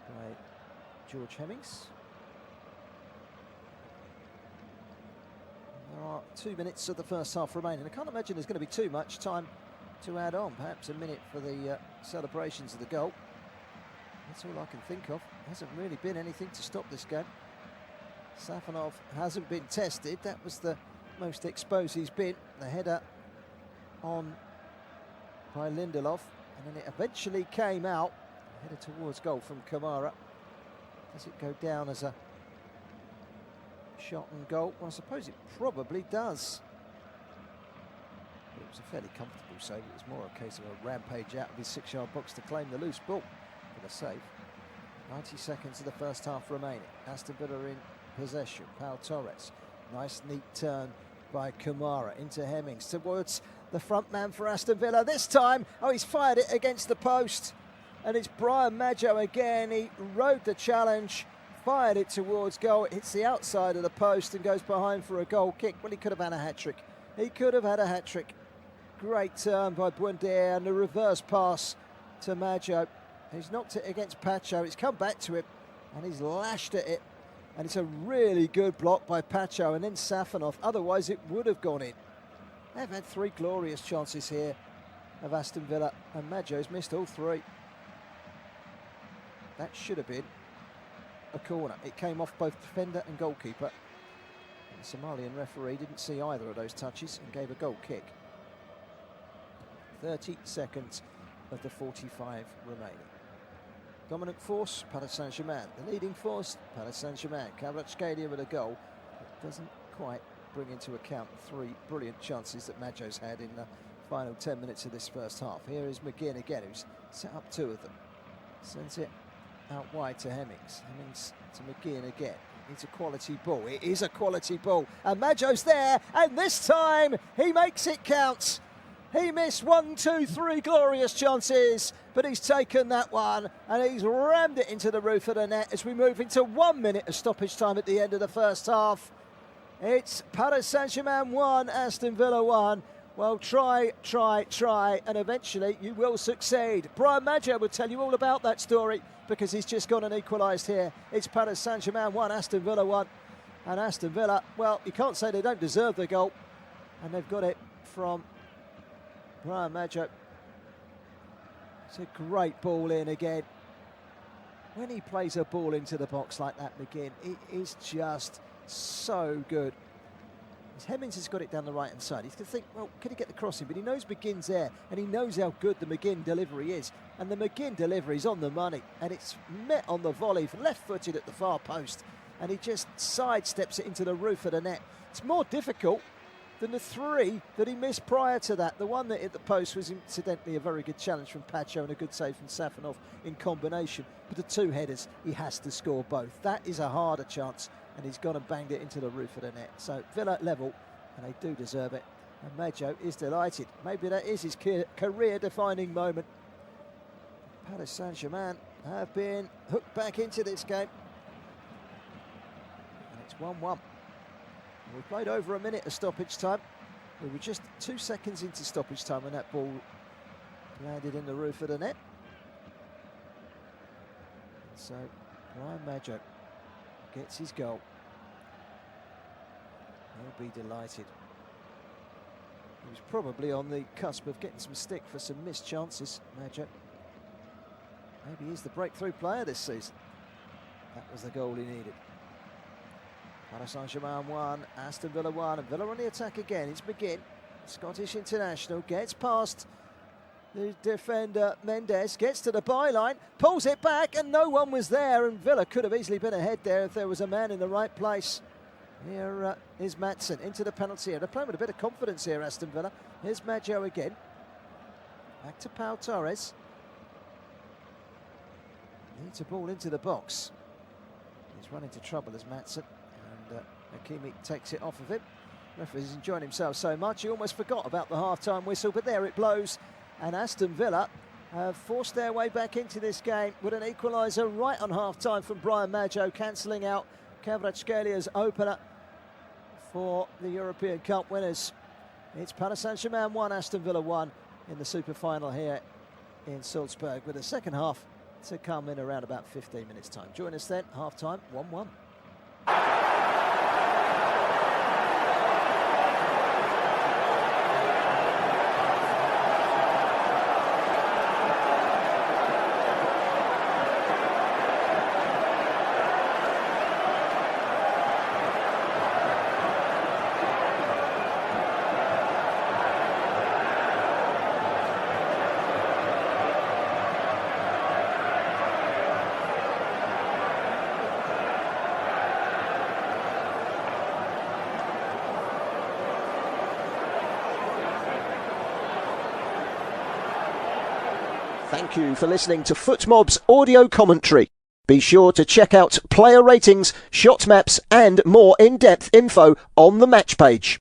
by George Hemmings. There are 2 minutes of the first half remaining. I can't imagine there's going to be too much time to add on. Perhaps a minute for the celebrations of the goal. That's all I can think of. Hasn't really been anything to stop this game. Safanov hasn't been tested. That was the most exposed he's been. The header on by Lindelof, and then it eventually came out. Headed towards goal from Kamara. Does it go down as a shot and goal? Well, I suppose it probably does. But it was a fairly comfortable save. It was more a case of a rampage out of his 6-yard box to claim the loose ball for the save. 90 seconds of the first half remaining. Aston Villa in possession. Pau Torres. Nice neat turn by Kamara into Hemmings towards the front man for Aston Villa. This time, he's fired it against the post. And it's Brian Maggio again. He rode the challenge, fired it towards goal. It hits the outside of the post and goes behind for a goal kick. Well, he could have had a hat-trick. He could have had a hat-trick. Great turn by Buendia and the reverse pass to Maggio. He's knocked it against Pacho. It's come back to him and he's lashed at it. And it's a really good block by Pacho and then Safanov. Otherwise, it would have gone in. They've had 3 glorious chances here of Aston Villa, and Maggio's missed all 3. That should have been a corner. It came off both defender and goalkeeper. And the Somalian referee didn't see either of those touches and gave a goal kick. 30 seconds of the 45 remaining. Dominant force, Paris Saint-Germain. The leading force, Paris Saint-Germain. Kvaratskhelia with a goal. It doesn't quite bring into account 3 brilliant chances that Maggio's had in the final 10 minutes of this first half. Here is McGinn again, who's set up 2 of them. Sends it out wide to Hemmings. Hemmings to McGinn again. It's a quality ball. It is a quality ball. And Maggio's there, and this time he makes it count. He missed 1, 2, 3 glorious chances, but he's taken that one and he's rammed it into the roof of the net as we move into 1 minute of stoppage time at the end of the first half. It's Paris Saint-Germain 1, Aston Villa 1. Well, try, and eventually you will succeed. Brian Maggio will tell you all about that story because he's just gone and equalised here. It's Paris Saint-Germain 1, Aston Villa 1. And Aston Villa, well, you can't say they don't deserve the goal. And they've got it from Brian Maggio. It's a great ball in again. When he plays a ball into the box like that, McGinn, it is just so good. As Hemmings has got it down the right-hand side, he's going to think, well, can he get the crossing? But he knows McGinn's there, and he knows how good the McGinn delivery is. And the McGinn delivery is on the money, and it's met on the volley, left-footed at the far post. and he just sidesteps it into the roof of the net. It's more difficult than the 3 that he missed prior to that. The one that hit the post was incidentally a very good challenge from Pacho and a good save from Safanov in combination. But the 2 headers, he has to score both. That is a harder chance, and he's gone and banged it into the roof of the net. So Villa level, and they do deserve it. And Maggio is delighted. Maybe that is his career-defining moment. Paris Saint-Germain have been hooked back into this game. And it's 1-1. We played over a minute of stoppage time. We were just 2 seconds into stoppage time when that ball landed in the roof of the net. So Brian Maggio gets his goal. He'll be delighted. He was probably on the cusp of getting some stick for some missed chances, Maggio. Maybe he's the breakthrough player this season. That was the goal he needed. Paris Saint-Germain 1, Aston Villa 1, and Villa on the attack again. It's McGinn, Scottish international, gets past the defender Mendes, gets to the byline, pulls it back, and no one was there, and Villa could have easily been ahead there if there was a man in the right place. Here is Maatsen into the penalty area. They're playing with a bit of confidence here, Aston Villa. Here's Maggio again. Back to Pau Torres. Needs a ball into the box. He's run into trouble as Maatsen. Hakimi takes it off of him. Referee's enjoying himself so much he almost forgot about the half-time whistle, but there it blows, and Aston Villa have forced their way back into this game with an equaliser right on half-time from Brian Maggio, cancelling out Kvaratskhelia opener for the European Cup winners. It's Paris Saint-Germain 1, Aston Villa 1 in the super final here in Salzburg, with the second half to come in around about 15 minutes time. Join us then, half-time, 1-1. Thank you for listening to FootMob's audio commentary. Be sure to check out player ratings, shot maps and more in-depth info on the match page.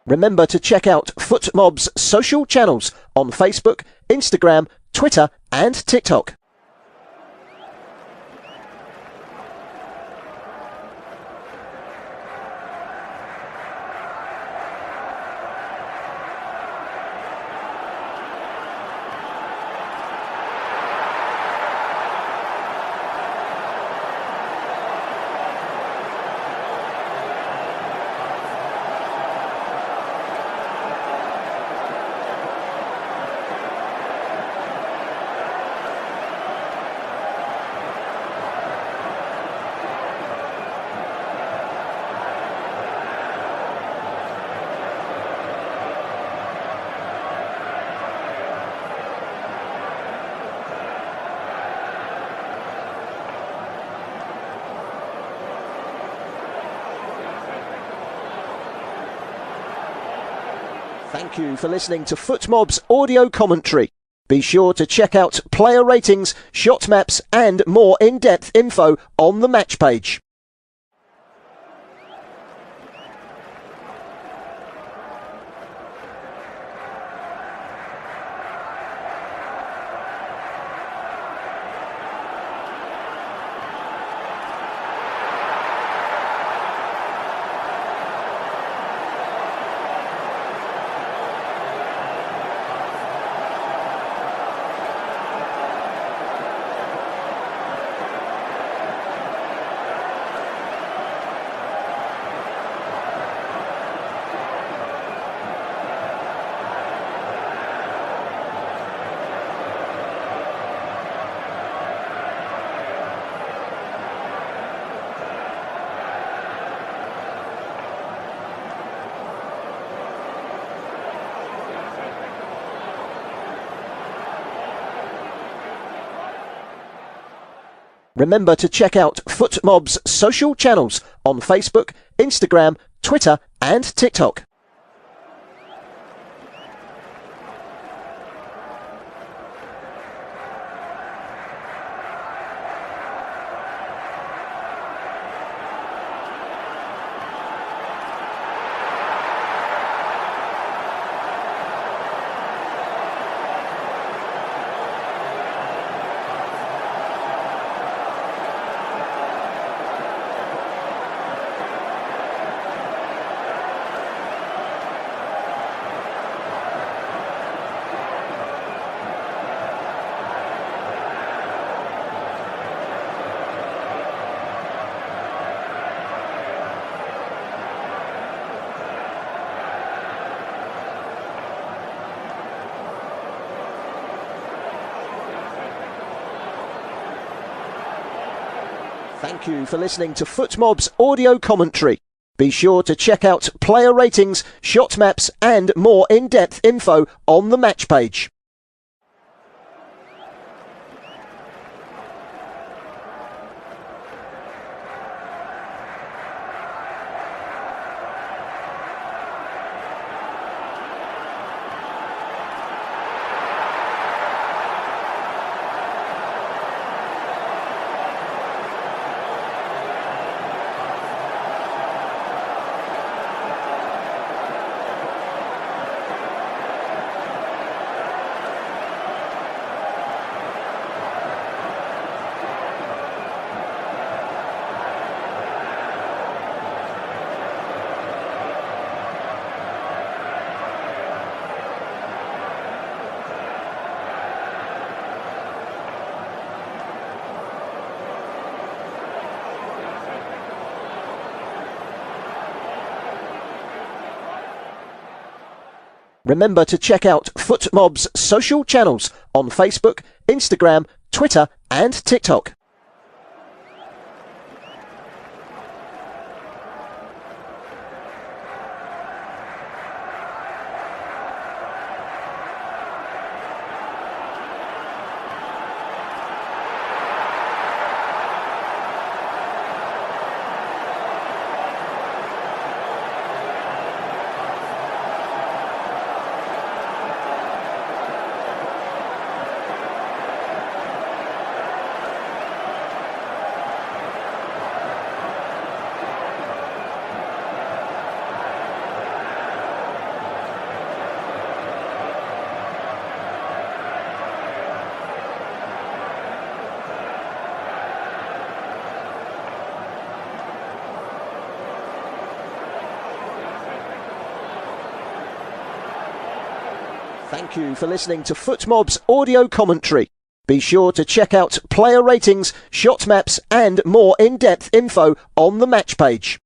Remember to check out FootMob's social channels on Facebook, Instagram, Twitter and TikTok. Thank you for listening to FootMob's audio commentary. Be sure to check out player ratings, shot maps and more in-depth info on the match page. Remember to check out FootMob's social channels on Facebook, Instagram, Twitter and TikTok. Thank you for listening to FootMob's audio commentary. Be sure to check out player ratings, shot maps and more in-depth info on the match page. Remember to check out FootMob's social channels on Facebook, Instagram, Twitter and TikTok. Thank you for listening to FootMob's audio commentary. Be sure to check out player ratings, shot maps and more in-depth info on the match page.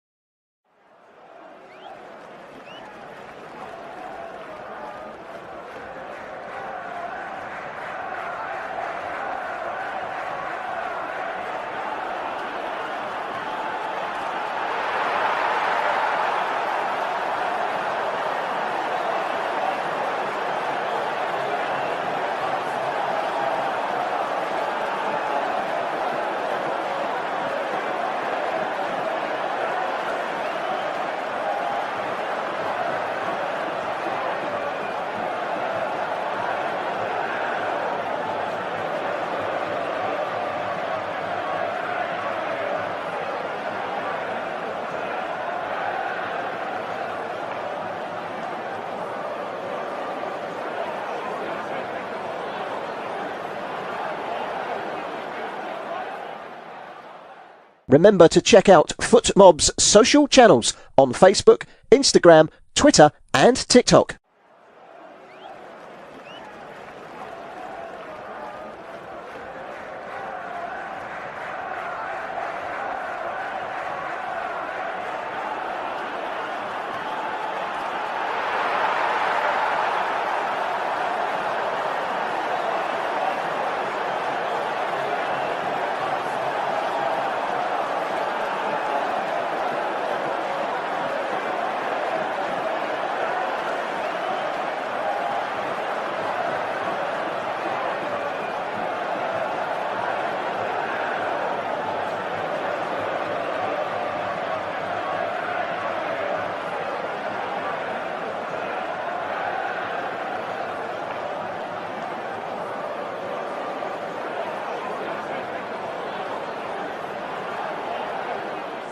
Remember to check out FootMob's social channels on Facebook, Instagram, Twitter and TikTok.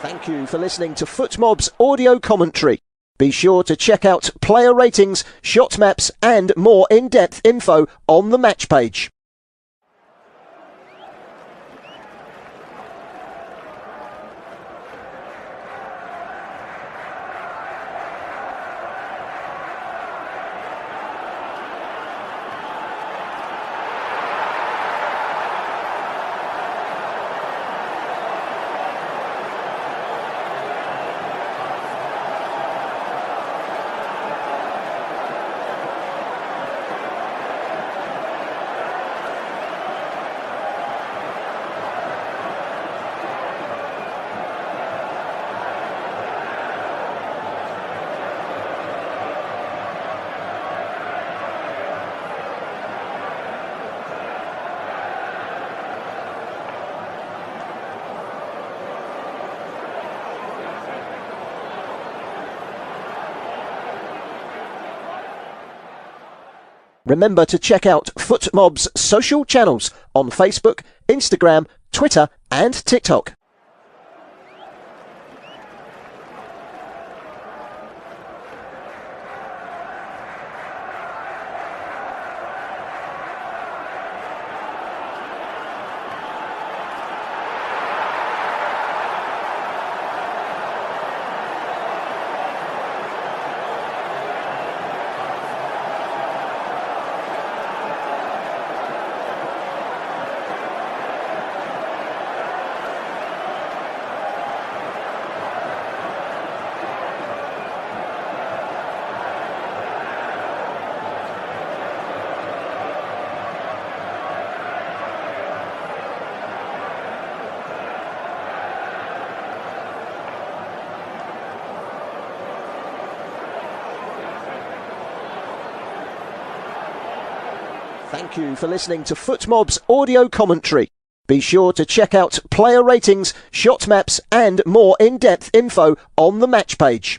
Thank you for listening to FootMob's audio commentary. Be sure to check out player ratings, shot maps and more in-depth info on the match page. Remember to check out FootMob's social channels on Facebook, Instagram, Twitter and TikTok. Thank you for listening to FootMob's audio commentary. Be sure to check out player ratings, shot maps and more in-depth info on the match page.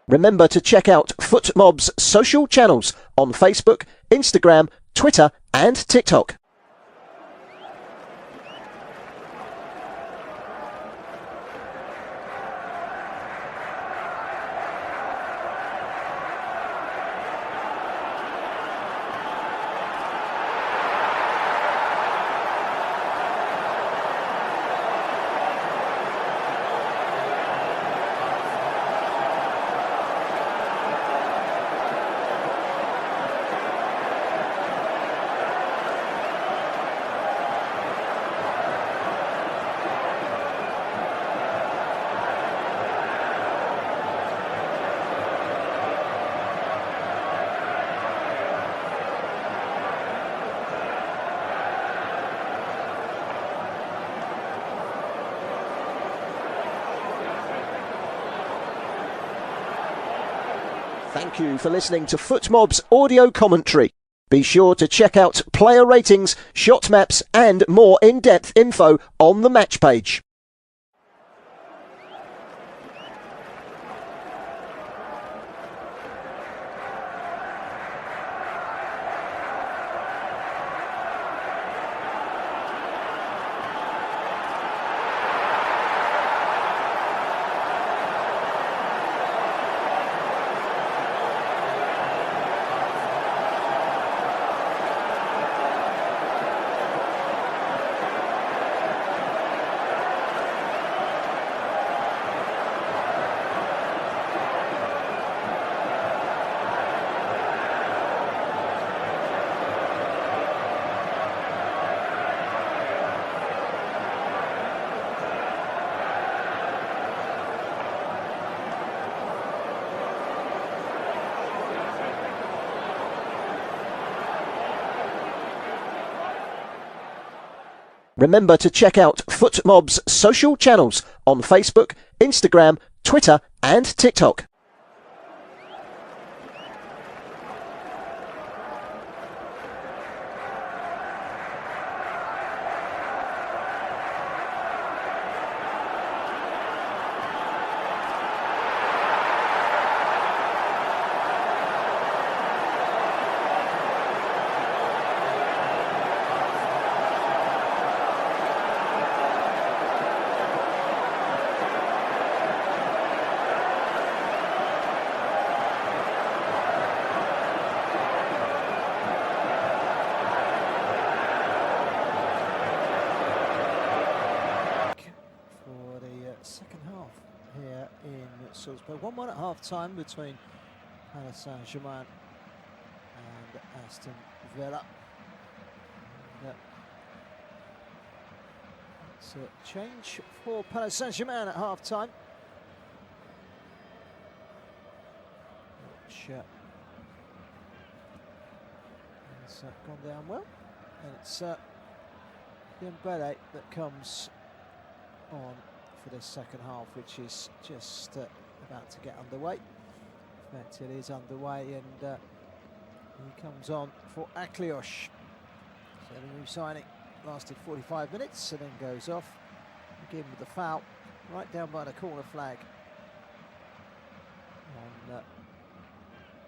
Remember to check out FootMob's social channels on Facebook, Instagram, Twitter and TikTok. Thank you for listening to FootMob's audio commentary. Be sure to check out player ratings, shot maps and more in-depth info on the match page. Remember to check out FootMob's social channels on Facebook, Instagram, Twitter and TikTok. Second half here in Salzburg. 1-1 at half time between Paris Saint-Germain and Aston Villa. It's a change for Paris Saint-Germain at half time. Which has gone down well. And it's Dembele that comes on for this second half, which is just about to get underway. In fact, it is underway, and he comes on for Aklios. So the new signing lasted 45 minutes and then goes off, again with the foul, right down by the corner flag on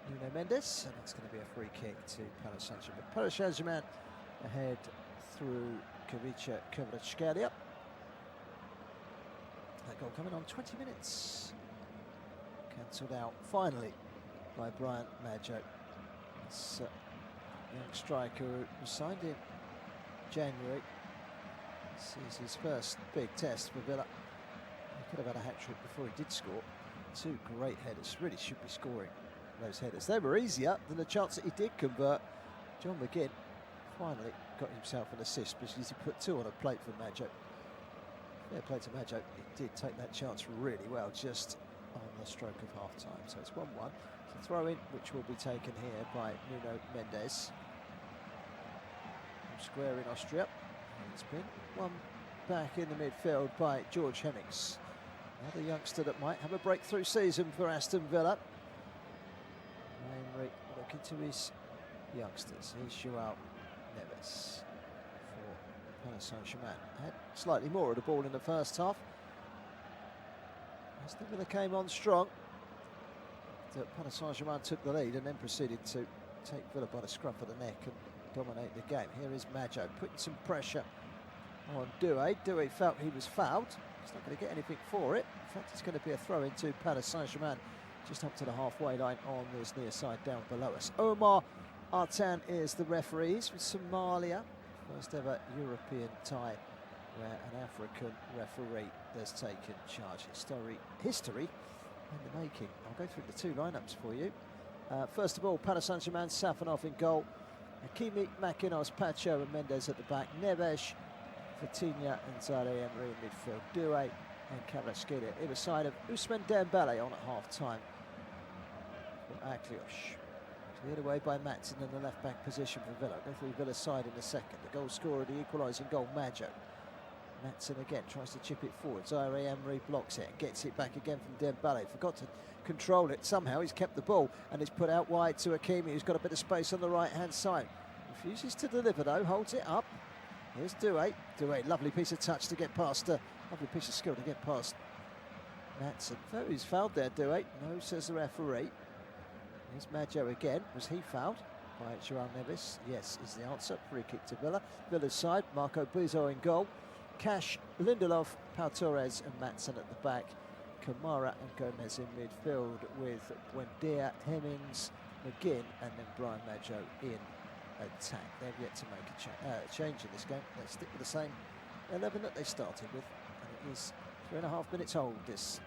Nuno Mendes, and it's going to be a free kick to Paris Saint-Germain. Paris Saint-Germain ahead through Kavica Kvaratskhelia. That goal coming on 20 minutes. Cancelled out finally by Brian Maggio. This young striker who was signed in January. This is his first big test for Villa. He could have had a hat-trick before he did score. Two great headers. Really should be scoring those headers. They were easier than the chance that he did convert. John McGinn finally got himself an assist because he put two on a plate for Maggio. Fair play to Maggio, he did take that chance really well just on the stroke of half-time. So it's 1-1. It's a throw-in which will be taken here by Nuno Mendes. From square in Austria. And it's been won back in the midfield by George Hemmings. Another youngster that might have a breakthrough season for Aston Villa. Emery looking to his youngsters. Here's João Neves. Paris Saint-Germain had slightly more of the ball in the first half. Aston Villa came on strong. Paris Saint-Germain took the lead and then proceeded to take Villa by the scruff of the neck and dominate the game. Here is Maggio putting some pressure on Doué. Doué felt he was fouled. He's not going to get anything for it. In fact, it's going to be a throw into Paris Saint-Germain just up to the halfway line on this near side down below us. Omar Artan is the referee. He's from Somalia. First ever European tie where an African referee has taken charge. History in the making. I'll go through the two lineups for you. First of all, Paris Saint-Germain, Safanov in goal. Hakimi, Makinos, Pacho and Mendes at the back. Neves, Vitinha and Zaire Emery in midfield. Doué and Kvaratskhelia either side of Ousmane Dembele on at half-time for Aklios. Cleared away by Matson in the left-back position for Villa. Go through Villa's side in a second. The goal scorer, the equalising goal, Maggio. Matson again tries to chip it forward. Zaire Emery blocks it and gets it back again from Dembele. Forgot to control it. Somehow he's kept the ball and it's put out wide to Hakimi, who's got a bit of space on the right-hand side. Refuses to deliver though, holds it up. Here's Doué. Doué, lovely piece of touch to get past, lovely piece of skill to get past Matson. Oh, he's fouled there, Doué. No, says the referee. Here's Maggio again. Was he fouled by João Neves? Yes, is the answer. Free kick to Villa. Villa's side, Marco Bizzo in goal. Cash, Lindelof, Pau Torres and Matson at the back. Kamara and Gomez in midfield with Buendia, Hemmings, McGinn and then Brian Maggio in attack. They've yet to make a change in this game. They stick with the same 11 that they started with. And it is 3.5 minutes old, this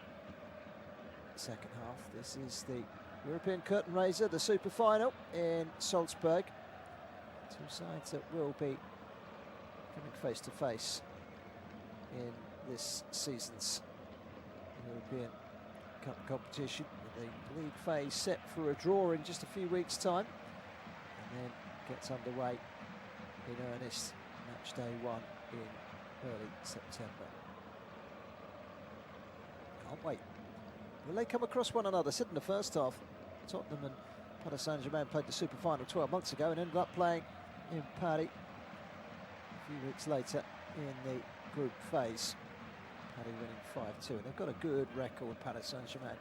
second half. This is the European curtain raiser, the super final in Salzburg. Two sides that will be coming face to face in this season's European Cup competition, with the league phase set for a draw in just a few weeks' time, and then gets underway in earnest match day 1 in early September. Can't wait. Will they come across one another? Said in the first half, Tottenham and Paris Saint-Germain played the Super Final 12 months ago and ended up playing in Paris a few weeks later in the group phase. Paris winning 5-2, and they've got a good record, Paris Saint-Germain,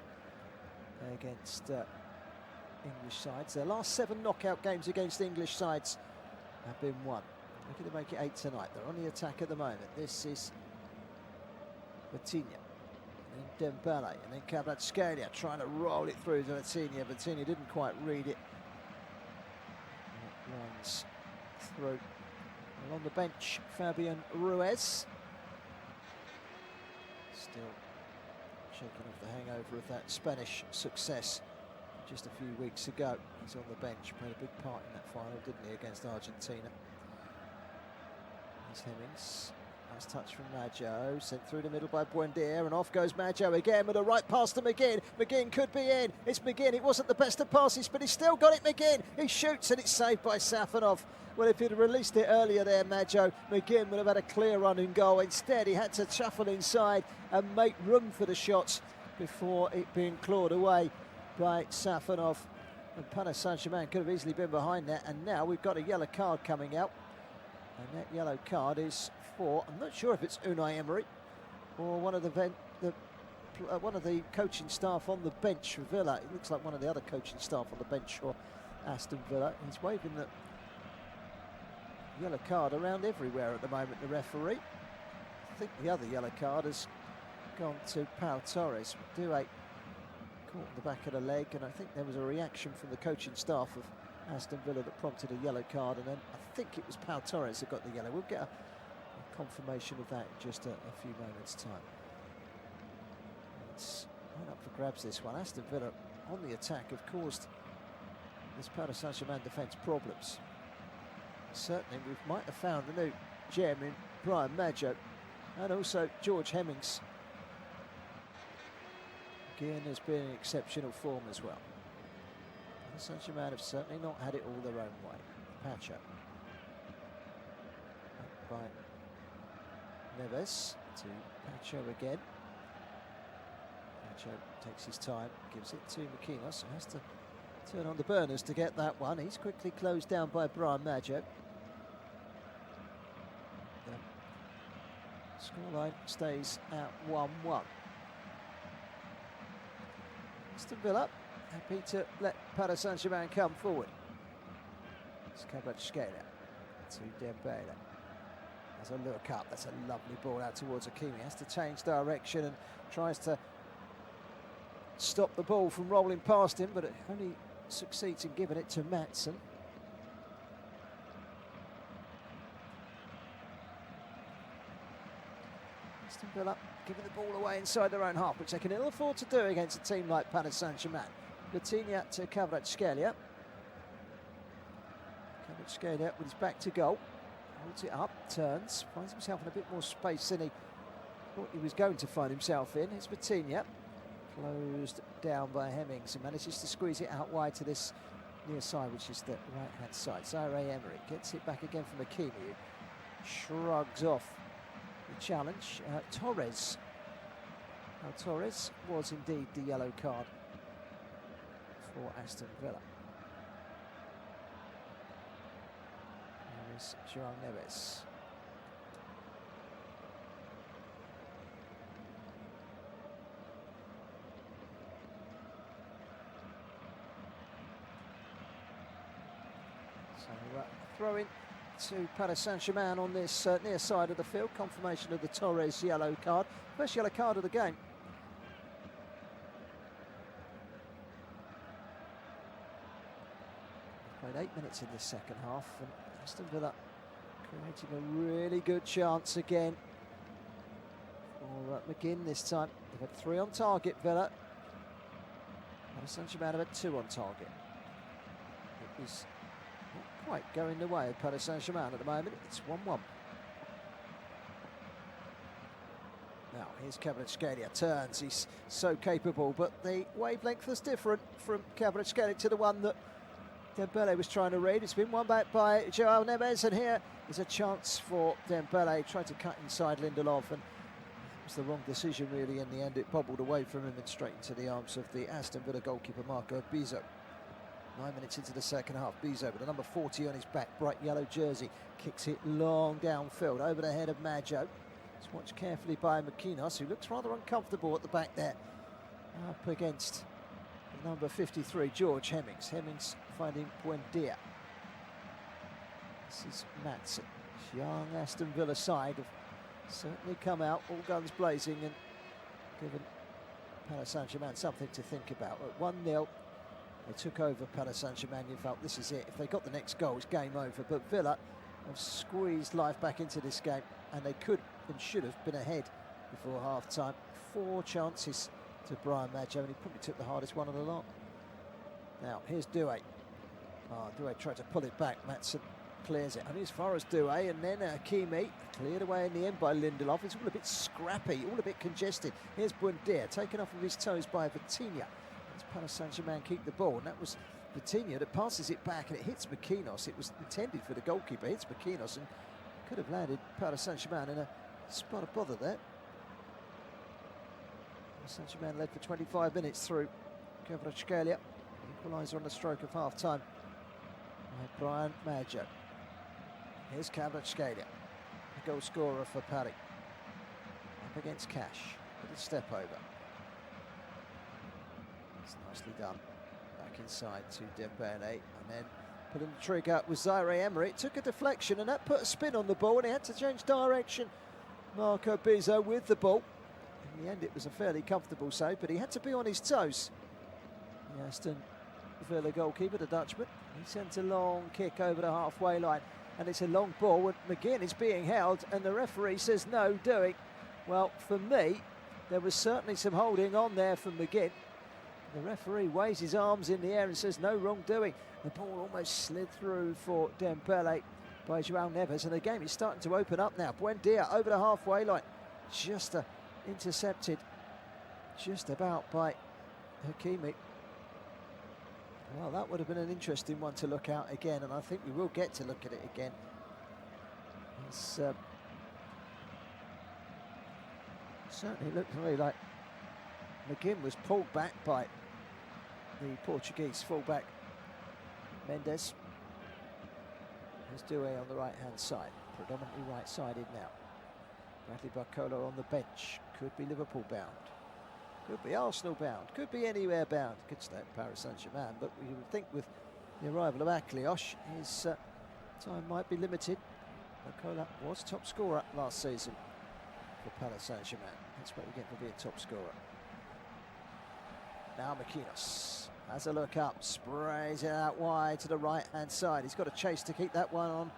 against English sides. Their last 7 knockout games against English sides have been won. Looking to make it 8 tonight. They're on the attack at the moment. This is Vitinha, and then Dembele, and then Kvaratskhelia trying to roll it through to Vitinha. Vitinha didn't quite read it. And it runs through. And on the bench, Fabian Ruiz. Still shaking off the hangover of that Spanish success just a few weeks ago. He's on the bench, played a big part in that final, didn't he, against Argentina. Here's Hemmings. Nice touch from Maggio, sent through the middle by Buendia, and off goes Maggio again with a right pass to McGinn. McGinn could be in. It's McGinn. It wasn't the best of passes, but he's still got it, McGinn. He shoots, and it's saved by Safanov. Well, if he'd released it earlier there, Maggio, McGinn would have had a clear run and goal. Instead, he had to shuffle inside and make room for the shots before it being clawed away by Safanov. And Paris Saint-Germain could have easily been behind that, and now we've got a yellow card coming out. And that yellow card is for, I'm not sure if it's Unai Emery or one of the coaching staff on the bench for Villa. It looks like one of the other coaching staff on the bench for Aston Villa. He's waving the yellow card around everywhere at the moment, the referee. I think the other yellow card has gone to Pau Torres. Duarte caught in the back of the leg, and I think there was a reaction from the coaching staff of Aston Villa that prompted a yellow card, and then I think it was Pau Torres that got the yellow. We'll get a confirmation of that in just a few moments' time. It's right up for grabs, this one. Aston Villa on the attack have caused this Paris Saint-Germain defence problems. Certainly we might have found a new gem in Brian Maggio, and also George Hemmings. Again, has been in exceptional form as well. Paris Saint-Germain have certainly not had it all their own way. Pacho. By Neves to Pacho again. Pacho takes his time, gives it to Makinos, who has to turn on the burners to get that one. He's quickly closed down by Brian Maggio. The scoreline stays at 1-1. Aston Villa happy to let Paris Saint-Germain come forward. It's Kvaratskhelia to Dembele. As a look up, that's a lovely ball out towards Hakimi. Has to change direction and tries to stop the ball from rolling past him, but it only succeeds in giving it to Maatsen. Aston Villa giving the ball away inside their own half, which they can ill afford to do against a team like Paris Saint-Germain. Vitinha to Kvaratskhelia. Kvaratskhelia with his back to goal. Holds it up, turns, finds himself in a bit more space than he thought he was going to find himself in. It's Vitinha, closed down by Hemmings, and manages to squeeze it out wide to this near side, which is the right-hand side. Zaire Emery gets it back again from Hakimi, shrugs off the challenge. Torres. Now, Torres was indeed the yellow card for Aston Villa. There is João Neves. So throw in to Paris Saint-Germain on this near side of the field. Confirmation of the Torres yellow card. First yellow card of the game. Played 8 minutes in this second half, and Aston Villa creating a really good chance again for McGinn this time. They've had 3 on target, Villa. Paris Saint-Germain have had 2 on target. It was not quite going the way of Paris Saint-Germain at the moment. It's 1-1. Now, here's Kvaratskhelia, turns, he's so capable, but the wavelength was different from Kvaratskhelia to the one that Dembele was trying to read. It's been won back by João Neves, and here There's a chance for Dembele, tried to cut inside Lindelof, and it was the wrong decision really in the end. It bobbled away from him and straight into the arms of the Aston Villa goalkeeper Marco Bizzo. 9 minutes into the second half, Bizzo with a number 40 on his back, bright yellow jersey, kicks it long downfield over the head of Maggio. It's watched carefully by McKinnos, who looks rather uncomfortable at the back there, up against the number 53, George Hemmings. Hemmings finding Buendia. This is Matson. This young Aston Villa side have certainly come out all guns blazing and given Paris Saint-Germain something to think about. At 1-0, they took over Paris Saint-Germain. You felt this is it. If they got the next goal, it's game over. But Villa have squeezed life back into this game, and they could and should have been ahead before half-time. 4 chances to Brian Maggio, and he probably took the hardest one of the lot. Now, here's Doué. Doué tried to pull it back. Matson clears it. Only as far as Doué, and then Hakimi cleared away in the end by Lindelof. It's all a bit scrappy, all a bit congested. Here's Buendia, taken off of his toes by Vitinha. As Paris Saint-Germain keep the ball, and that was Vitinha that passes it back, and it hits McKinnos. It was intended for the goalkeeper, hits McKinnos, and could have landed Paris Saint-Germain in a spot of bother there. Saint-Germain led for 25 minutes through Kvaratskhelia. Equaliser on the stroke of half-time by Brian Maggio. Here's Kvaratskhelia, the goal scorer for Paris. Up against Cash, little step over. It's nicely done. Back inside to Dembele, and then pulling the trigger was Zaire Emery. It took a deflection, and that put a spin on the ball, and he had to change direction. Marco Bizzo with the ball. In the end, it was a fairly comfortable save, but he had to be on his toes. The Aston Villa goalkeeper, the Dutchman, he sent a long kick over the halfway line, and it's a long ball, and McGinn is being held, and the referee says no doing. Well, for me, there was certainly some holding on there from McGinn. The referee waves his arms in the air and says no wrongdoing. The ball almost slid through for Dembele by João Neves, and the game is starting to open up now. Buendia over the halfway line, just intercepted just about by Hakimi. Well, that would have been an interesting one to look out again, and I think we will get to look at it again. It's certainly looked to me like McGinn was pulled back by the Portuguese fullback Mendes. There's Doué on the right-hand side, predominantly right-sided now. Bradley Barcola on the bench, could be Liverpool bound, could be Arsenal bound, could be anywhere bound, could stay at Paris Saint-Germain, but we would think with the arrival of Aklios, his time might be limited. Barcola was top scorer last season for Paris Saint-Germain. That's what we get for being top scorer. Now McKinnos has a look up, sprays it out wide to the right-hand side. He's got a chase to keep that one on.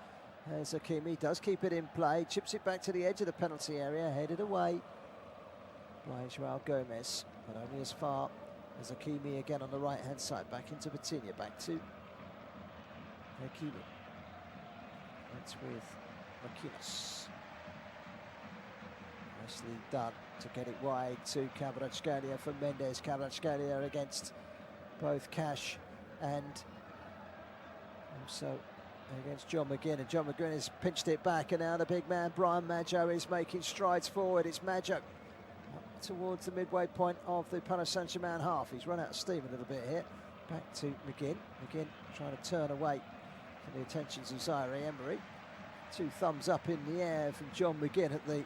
As Hakimi does keep it in play, chips it back to the edge of the penalty area, headed away by João Gomez, but only as far as Hakimi again on the right-hand side. Back into Vitinha, back to Hakimi. That's with McKinnos. Nicely done to get it wide to Kvaratskhelia from Mendes. Kvaratskhelia against both Cash and also against John McGinn, and John McGinn has pinched it back, and now the big man Brian Maggio is making strides forward. It's Maggio up towards the midway point of the Paris Saint-Germain half. He's run out of steam a little bit here. Back to McGinn. McGinn trying to turn away from the attentions of Zaire Emery. 2 thumbs up in the air from John McGinn at the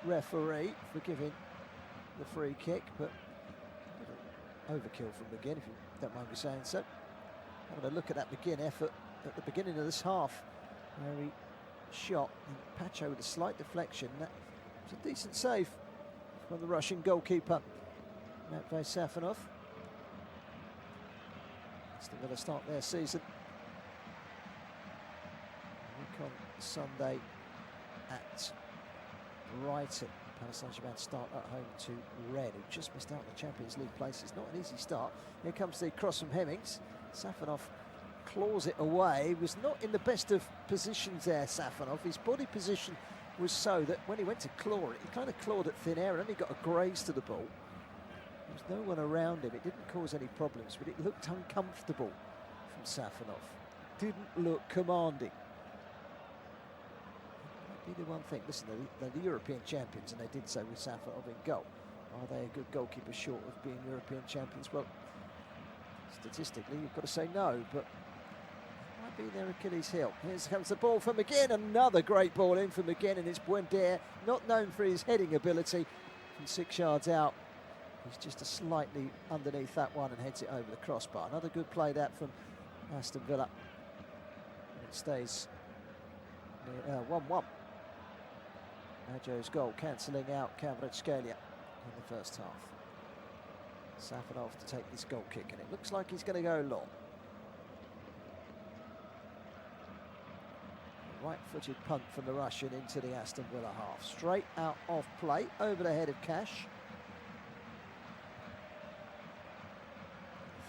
referee for giving the free kick, but overkill from McGinn, if you don't mind me saying so. Having a look at that McGinn effort at the beginning of this half, where he shot and Pacho with a slight deflection. That was a decent save from the Russian goalkeeper, Matvei Safonov. Aston Villa start their season a week on Sunday at Brighton. Paris Saint-Germain start at home to Rennes, who just missed out on the Champions League places. Not an easy start. Here comes the cross from Hemmings. Safonov claws it away. He was not in the best of positions there, Safonov. His body position was so that when he went to claw it, he kind of clawed at thin air and only got a graze to the ball. There was no one around him. It didn't cause any problems, but it looked uncomfortable from Safonov. Didn't look commanding. be the one thing. Listen, they're the European champions, and they did so with Safanov in goal. Are they a good goalkeeper short of being European champions? Well, statistically, you've got to say no, but that might be their Achilles heel. Here comes the ball from McGinn. Another great ball in for McGinn, and it's Buendia, not known for his heading ability, from 6 yards out. He's just a slightly underneath that one and heads it over the crossbar. Another good play that from Aston Villa. And it stays 1-1. Maggio's goal cancelling out Kvaratskhelia in the first half. Safanov to take this goal kick, and it looks like he's going to go long. Right-footed punt from the Russian into the Aston Villa half. Straight out of play, over the head of Cash.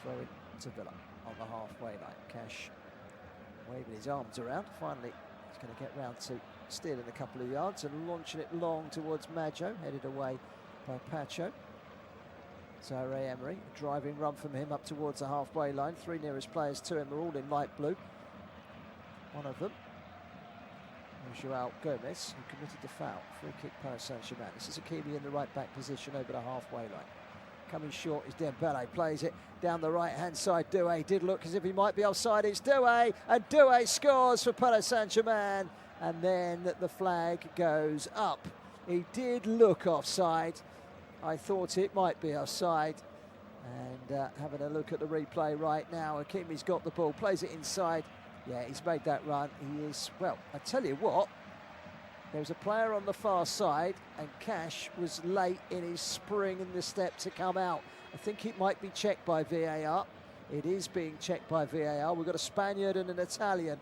Throw it to Villa on the halfway line. Cash waving his arms around. Finally, he's going to get round to stealing a couple of yards and launching it long towards Maggio, headed away by Pacho. Zaire Emery, driving run from him up towards the halfway line. 3 nearest players to him are all in light blue. One of them, Joao Gomez, who committed the foul. Free kick, Paris Saint-Germain. This is Hakimi in the right back position over the halfway line. Coming short is Dembele, plays it down the right-hand side. Doué did look as if he might be offside. It's Doué, and Doué scores for Paris Saint-Germain. And then the flag goes up. He did look offside. I thought it might be offside. And having a look at the replay right now, Hakimi's got the ball, plays it inside. Yeah, he's made that run. He is, well, I tell you what, there was a player on the far side, and Cash was late in his spring in the step to come out. I think it might be checked by VAR. It is being checked by VAR. We've got a Spaniard and an Italian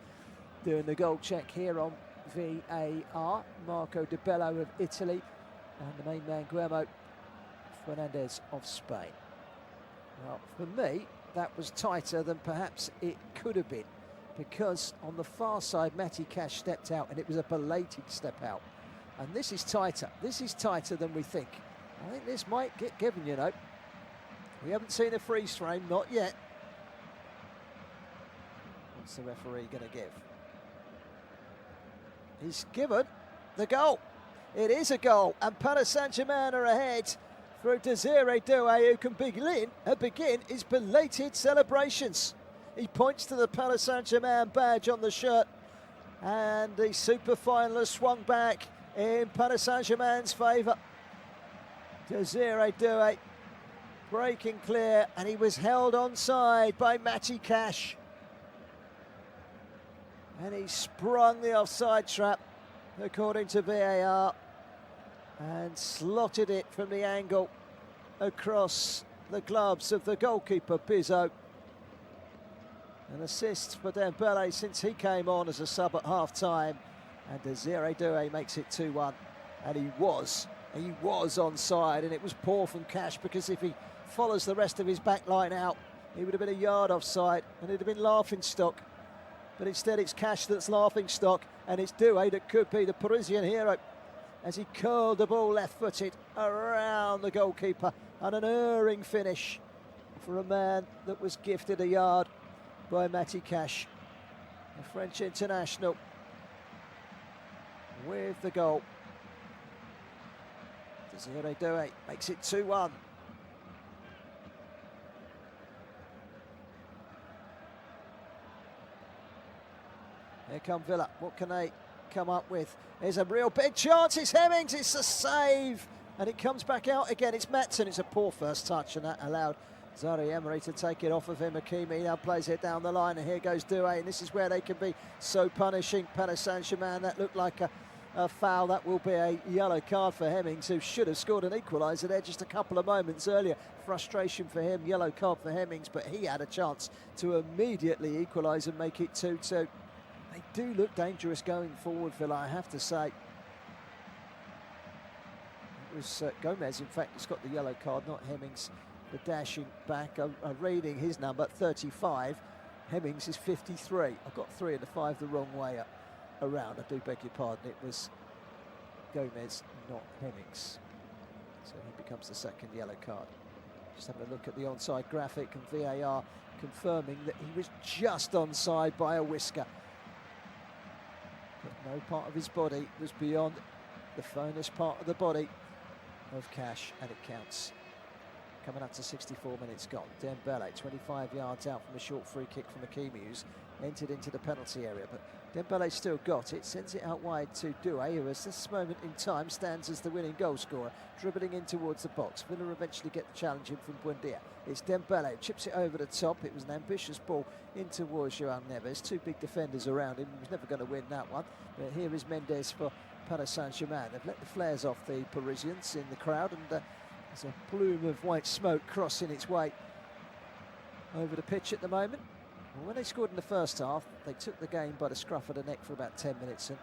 doing the goal check here on VAR. Marco De Bello of Italy, and the main man Guillermo Fernandez of Spain. Well, for me, that was tighter than perhaps it could have been, because on the far side, Matty Cash stepped out, and it was a belated step out. And this is tighter. This is tighter than we think. I think this might get given, you know. We haven't seen a freeze frame, not yet. What's the referee going to give? He's given the goal. It is a goal, and Paris Saint-Germain are ahead through Desiré Doué, who can begin his belated celebrations. He points to the Paris Saint-Germain badge on the shirt, and the super finalist swung back in Paris Saint-Germain's favour. Desiré Doué breaking clear, and he was held onside by Matty Cash. And he sprung the offside trap, according to VAR, and slotted it from the angle across the gloves of the goalkeeper, Bizot. An assist for Dembele since he came on as a sub at half-time, and Desiré Doué makes it 2-1. And he was onside, and it was poor from Cash, because if he follows the rest of his back line out, he would have been a yard offside, and it'd have been laughing stock. But instead it's Cash that's laughing stock, and it's Doué that could be the Parisian hero, as he curled the ball left-footed around the goalkeeper, and an erring finish for a man that was gifted a yard by Matty Cash, the French international, with the goal. Desiré Doué makes it 2-1. Here come Villa. What can they come up with? There's a real big chance. It's Hemmings. It's a save. And it comes back out again. It's Matson. It's a poor first touch, and that allowed Zaire Emery to take it off of him. Hakimi now plays it down the line, and here goes Doué. And this is where they can be so punishing. Paris Saint-Germain, that looked like a foul. That will be a yellow card for Hemmings, who should have scored an equaliser there just a couple of moments earlier. Frustration for him, yellow card for Hemmings, but he had a chance to immediately equalise and make it 2-2. They do look dangerous going forward, Villa, I have to say. It was Gomez, in fact, that's got the yellow card, not Hemmings. The dashing back, reading his number, 35. Hemmings is 53. I've got 3 and the 5 the wrong way around. I do beg your pardon. It was Gomez, not Hemmings. So he becomes the second yellow card. Just having a look at the onside graphic, and VAR confirming that he was just onside by a whisker. But No part of his body was beyond the finest part of the body of Cash, and it counts. Coming up to 64 minutes gone. Dembele, 25 yards out from a short free kick from Hakimi, who's entered into the penalty area. But Dembele's still got it, sends it out wide to Doué, who at this moment in time stands as the winning goal scorer, dribbling in towards the box. Villa eventually get the challenge in from Buendia. It's Dembele, chips it over the top. It was an ambitious ball in towards João Neves. Two big defenders around him. He was never going to win that one. But here is Mendes for Paris Saint-Germain. They've let the flares off the Parisians in the crowd, and there's a plume of white smoke crossing its way over the pitch at the moment. Well, when they scored in the first half, they took the game by the scruff of the neck for about 10 minutes and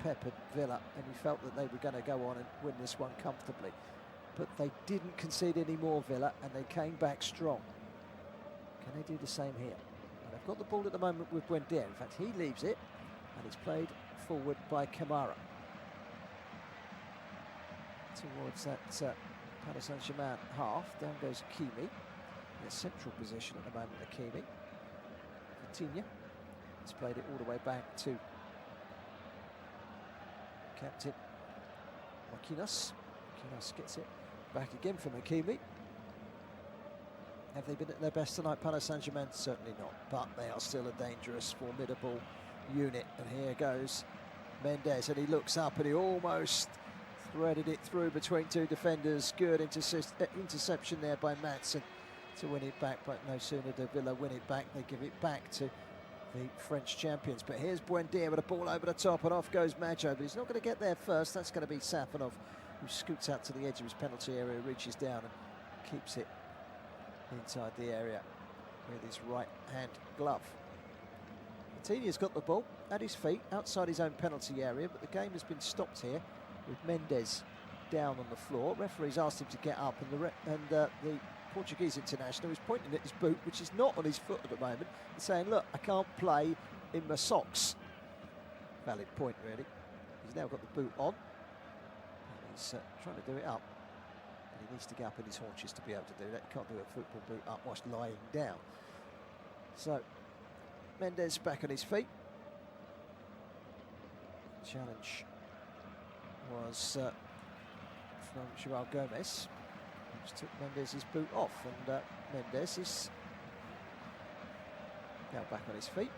peppered Villa, and you felt that they were going to go on and win this one comfortably. But they didn't concede any more, Villa, and they came back strong. Can they do the same here? And they've got the ball at the moment with Buendia. In fact, he leaves it, and it's played forward by Kamara. Towards that Paris Saint-Germain half. Down goes Hakimi. In a central position at the moment, Hakimi. Vitinha has played it all the way back to captain Marquinhos. Marquinhos gets it back again from Hakimi. Have they been at their best tonight, Paris Saint-Germain? Certainly not, but they are still a dangerous, formidable unit. And here goes Mendes, and he looks up and he almost threaded it through between two defenders. Good interception there by Madsen to win it back, but no sooner do Villa win it back, they give it back to the French champions. But here's Buendia with a ball over the top, and off goes Maggio, but he's not going to get there first. That's going to be Safanov, who scoots out to the edge of his penalty area, reaches down and keeps it inside the area with his right hand glove. Vitinha's got the ball at his feet outside his own penalty area, but the game has been stopped here with Mendes down on the floor. Referee's asked him to get up, and the Portuguese international is pointing at his boot, which is not on his foot at the moment, and saying, look, I can't play in my socks. Valid point, really. He's now got the boot on. He's trying to do it up, but he needs to get up in his haunches to be able to do that. Can't do a football boot up whilst lying down. So Mendes back on his feet. Challenge was from João Gomes, which took Mendes' boot off, and Mendes is now back on his feet.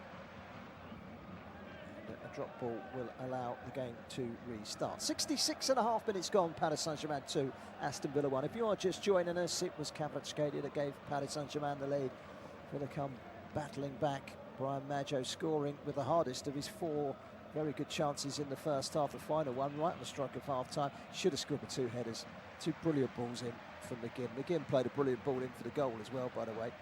And a drop ball will allow the game to restart. 66.5 minutes gone, Paris Saint-Germain 2, Aston Villa 1. If you are just joining us, it was Kvaratskhelia that gave Paris Saint-Germain the lead. Villa come battling back. Brian Maggio scoring with the hardest of his four very good chances in the first half. The final one right on the strike of half-time. Should have scored with two headers. Two brilliant balls in from McGinn. McGinn played a brilliant ball in for the goal as well, by the way.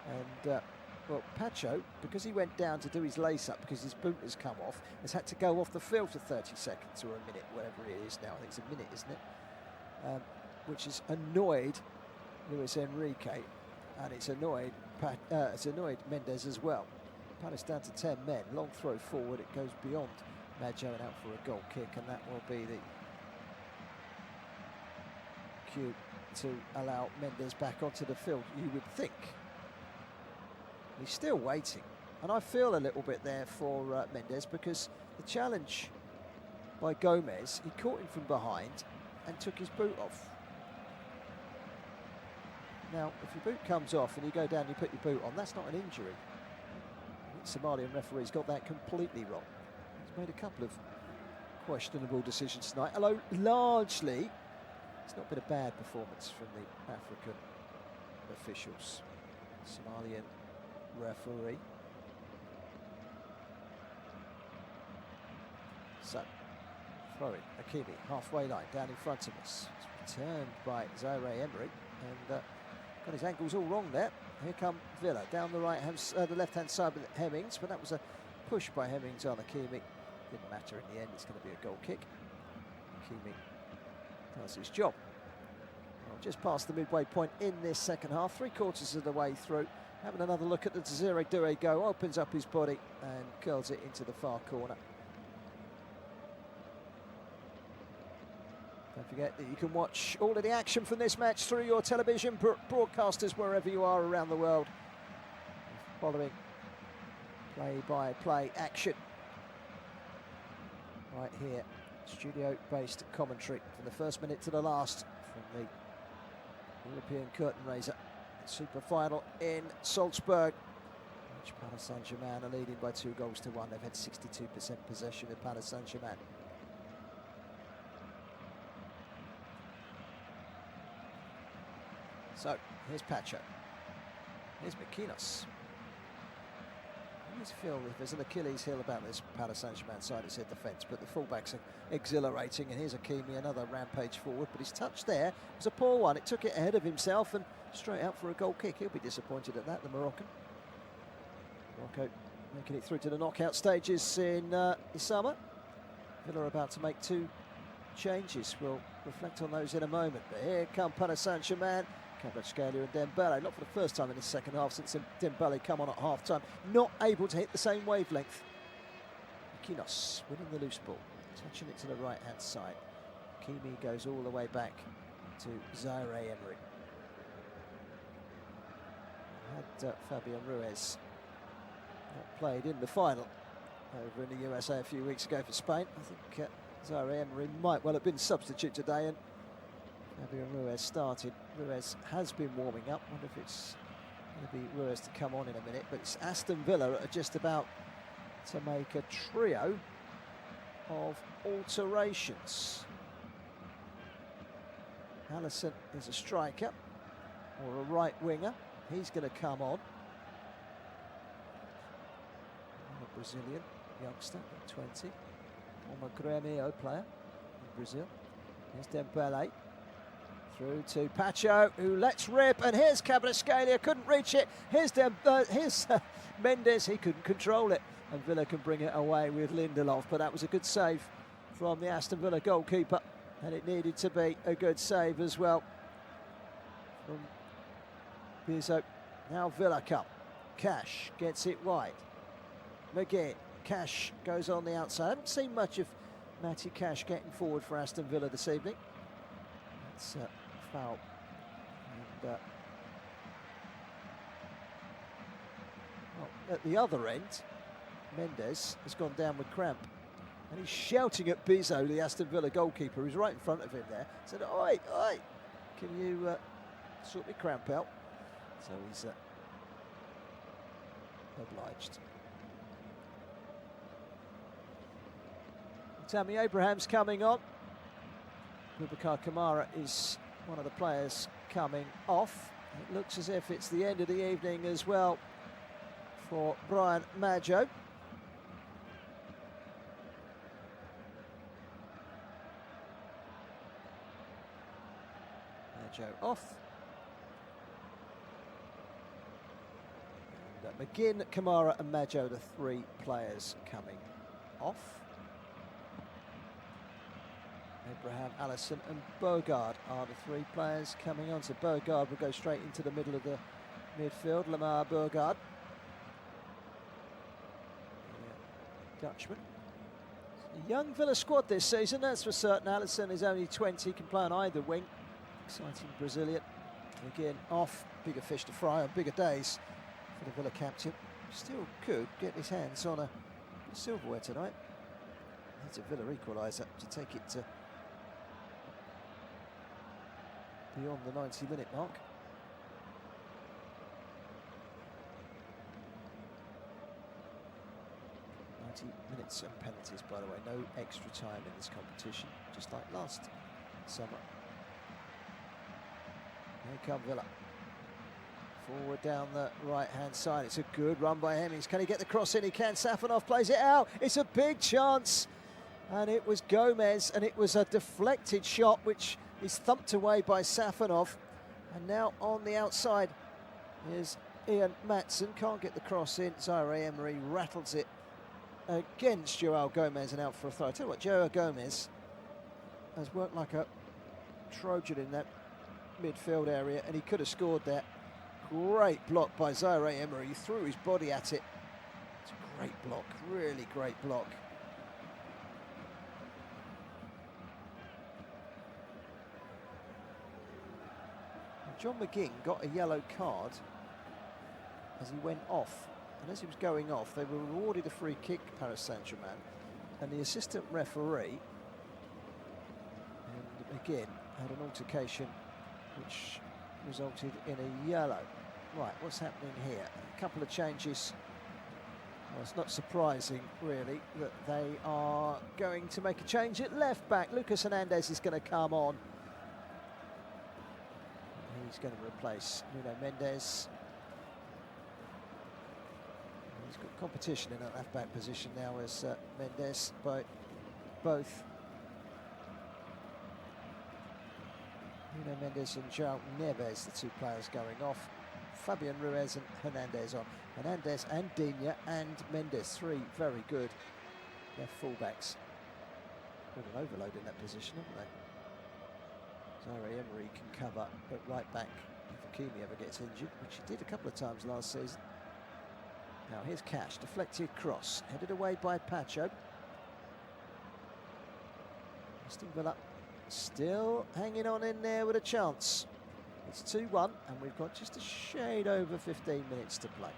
And, well, Pacho, because he went down to do his lace-up because his boot has come off, has had to go off the field for 30 seconds or a minute, whatever it is now. I think it's a minute, isn't it? Which has annoyed Luis Enrique, and it's annoyed Mendes as well. Palace down to 10 men. Long throw forward. It goes beyond Maggio and out for a goal kick, and that will be the cue to allow Mendes back onto the field, you would think. He's still waiting, and I feel a little bit there for Mendes, because the challenge by Gomez, he caught him from behind and took his boot off. Now, if your boot comes off and you go down and you put your boot on, that's not an injury. Somalian referee's got that completely wrong. He's made a couple of questionable decisions tonight, although largely it's not been a bad performance from the African officials. Somalian referee. So, throwing Hakimi, halfway line, down in front of us. It's returned by Zaire Emery, and got his ankles all wrong there. Here come Villa down the the left-hand side with Hemmings, but that was a push by Hemmings on Hakimi. Didn't matter in the end. It's going to be a goal kick. Hakimi does his job. Well, just past the midway point in this second half, 3/4 of the way through. Having another look at the Desiree Doué go, opens up his body and curls it into the far corner. Don't forget that you can watch all of the action from this match through your television broadcasters wherever you are around the world, following play-by-play action. right here, studio-based commentary from the first minute to the last from the European curtain raiser. Super final in Salzburg, which Paris Saint-Germain are leading by 2-1. They've had 62% possession with Paris Saint-Germain. So here's Pacho. Here's McKinnos. I always feel if there's an Achilles heel about this Paris Saint-Germain side, it's their defence, but the fullbacks are exhilarating. And here's Hakimi, another rampage forward, but his touch there was a poor one. It took it ahead of himself and straight out for a goal kick. He'll be disappointed at that, the Moroccan. Morocco making it through to the knockout stages in the summer. Villa are about to make 2 changes. We'll reflect on those in a moment. But here come Paris Saint-Germain. Kvaratskhelia and Dembele, not for the first time in the second half since Dembele come on at half-time, not able to hit the same wavelength. McKinnos winning the loose ball, touching it to the right-hand side. Hakimi goes all the way back to Zaire Emery. Had Fabian Ruiz not played in the final over in the USA a few weeks ago for Spain. I think Zaire Emery might well have been substitute today, and Fabian Ruiz started. Ruiz has been warming up. Wonder if it's going to be Ruiz to come on in a minute. But it's Aston Villa are just about to make a trio of alterations. Alisson is a striker or a right winger. He's going to come on. A Brazilian youngster, 20. Former Grêmio player in Brazil. Here's Dembele. Through to Pacho, who lets rip, and here's Kvaratskhelia, couldn't reach it. Here's Mendes, he couldn't control it, and Villa can bring it away with Lindelof. But that was a good save from the Aston Villa goalkeeper, and it needed to be a good save as well from Bizzo. Now Villa come. Cash gets it wide. McGinn, Cash goes on the outside. I haven't seen much of Matty Cash getting forward for Aston Villa this evening. It's foul. And, well, at the other end, Mendes has gone down with cramp. And he's shouting at Bizzo, the Aston Villa goalkeeper, who's right in front of him there. Said, oi, oi, can you sort me cramp out? So he's obliged. Tammy Abraham's coming on. Boubacar Kamara is one of the players coming off. It looks as if it's the end of the evening as well for Brian Maggio. Maggio off. And McGinn, Kamara and Maggio, the 3 players coming off. Abraham, Alisson and Bogard are the 3 players coming on. So Bogard will go straight into the middle of the midfield. Lamar Bogard, Dutchman. A young Villa squad this season, that's for certain. Alisson is only 20, can play on either wing. Exciting Brazilian. Again, off, bigger fish to fry on bigger days for the Villa captain. Still could get his hands on a silverware tonight. Needs a Villa equaliser to take it to beyond the 90-minute mark. Minutes and penalties, by the way. No extra time in this competition, just like last summer. Here come Villa. Forward down the right-hand side. It's a good run by Hemmings. Can he get the cross in? He can. Safanov plays it out. It's a big chance. And it was Gomez, and it was a deflected shot, which is thumped away by Safanov. And now on the outside is Ian Matson. Can't get the cross in. Zaire Emery rattles it against Joao Gomez and out for a throw. I tell you what, Joao Gomez has worked like a Trojan in that midfield area, and he could have scored there. Great block by Zaire Emery. He threw his body at it. It's a great block, really great block. John McGinn got a yellow card as he went off. And as he was going off, they were rewarded a free kick, Paris Saint-Germain. and the assistant referee, and again had an altercation which resulted in a yellow. Right, what's happening here? A couple of changes. Well, it's not surprising, really, that they are going to make a change at left back. Lucas Hernandez is going to come on. He's going to replace Nuno Mendes. He's got competition in that left back position now as Mendes, but both Nuno Mendes and João Neves, the two players going off. Fabian Ruiz and Hernandez on. Hernandez and Digne and Mendes, three very good left fullbacks. With an overload in that position, haven't they? Zaire Emery can cover at right back if Hakimi ever gets injured, which he did a couple of times last season. Now here's Cash, deflected cross, headed away by Pacho. Aston Villa still hanging on in there with a chance. It's 2-1 and we've got just a shade over 15 minutes to play.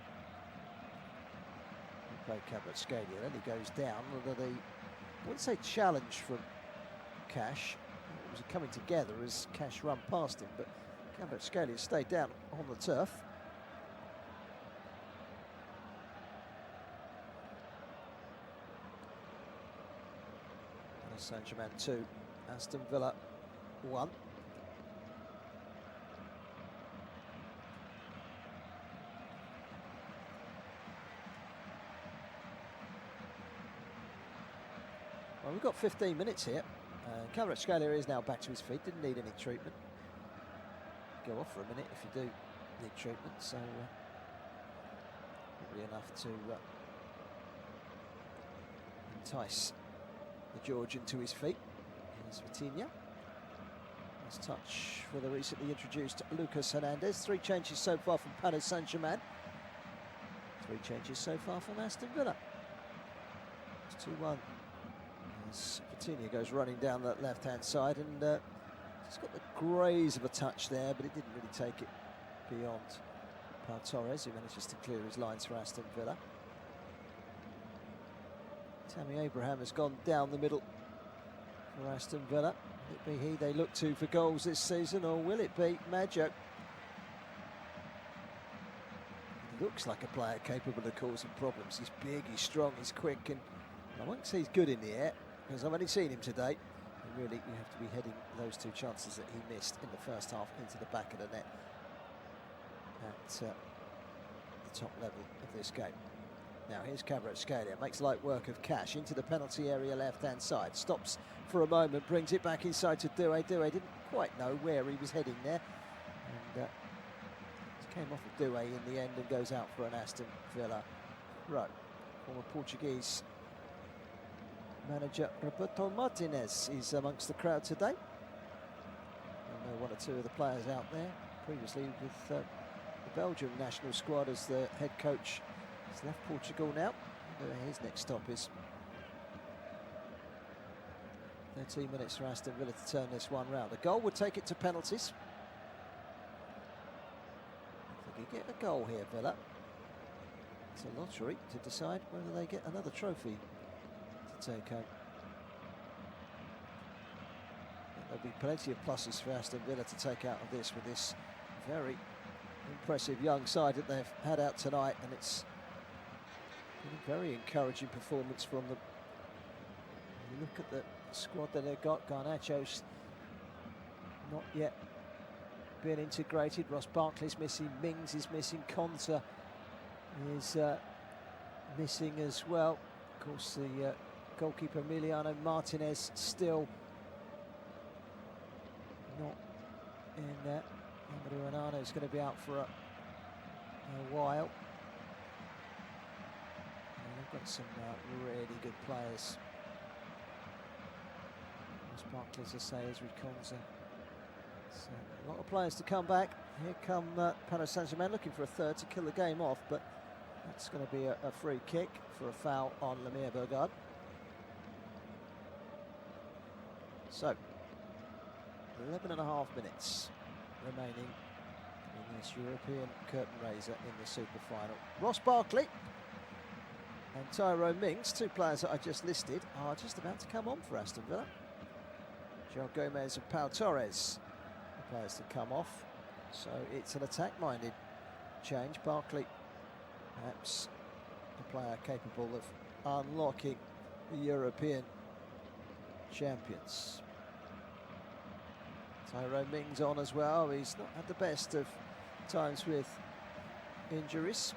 We play Kvaratskhelia, then he goes down. Although I wouldn't say challenge from Cash. It was coming together as Cash run past him, but Kvaratskhelia stayed down on the turf. Saint-Germain 2, Aston Villa 1. Well, we've got 15 minutes here. Kvaratskhelia is now back to his feet, didn't need any treatment. Go off for a minute if you do need treatment, so probably enough to entice the Georgian to his feet. Here's Vitinha. Nice touch for the recently introduced Lucas Hernandez. 3 changes so far from Paris Saint-Germain. 3 changes so far from Aston Villa. It's 2-1. As Vitinha goes running down that left-hand side, and he's got the graze of a touch there, but it didn't really take it beyond Pau Torres, who manages to clear his lines for Aston Villa. Tammy Abraham has gone down the middle for Aston Villa. Will it be he they look to for goals this season, or will it be Maggio? He looks like a player capable of causing problems. He's big, he's strong, he's quick, and I won't say he's good in the air, because I've only seen him today. And really, you have to be heading those 2 chances that he missed in the first half into the back of the net at the top level of this game. Now here's Kvaratskhelia, makes light work of Cash into the penalty area left-hand side. Stops for a moment, brings it back inside to Doué. Doué didn't quite know where he was heading there. And came off of Doué in the end and goes out for an Aston Villa throw. Former Portuguese manager Roberto Martinez is amongst the crowd today. I know 1 or 2 of the players out there. Previously with the Belgium national squad as the head coach. He's left Portugal now. His next stop is 13 minutes for Aston Villa to turn this one round. A goal would take it to penalties. If they could get a goal here, Villa, it's a lottery to decide whether they get another trophy to take home. There'll be plenty of pluses for Aston Villa to take out of this with this very impressive young side that they've had out tonight, and it's been a very encouraging performance from them. You look at the squad that they've got. Garnacho's not yet been integrated. Ross Barkley's missing. Mings is missing. Konsa is missing as well. Of course, the goalkeeper Emiliano Martinez still not in there. Amadou Onana is going to be out for a while. They've got some really good players. Ross Barkley's, as I say, Ezri Konsa. So a lot of players to come back. Here come Paris Saint-Germain looking for a third to kill the game off, but that's going to be a free kick for a foul on Lemire Bergard. So 11.5 minutes remaining in this European curtain raiser in the Super Final. Ross Barkley And Tyrone Mings, two players that I just listed, are just about to come on for Aston Villa. João Gomez and Pau Torres, the players to come off. So it's an attack-minded change. Barkley, perhaps a player capable of unlocking the European champions. Tyrone Mings on as well. He's not had the best of times with injuries.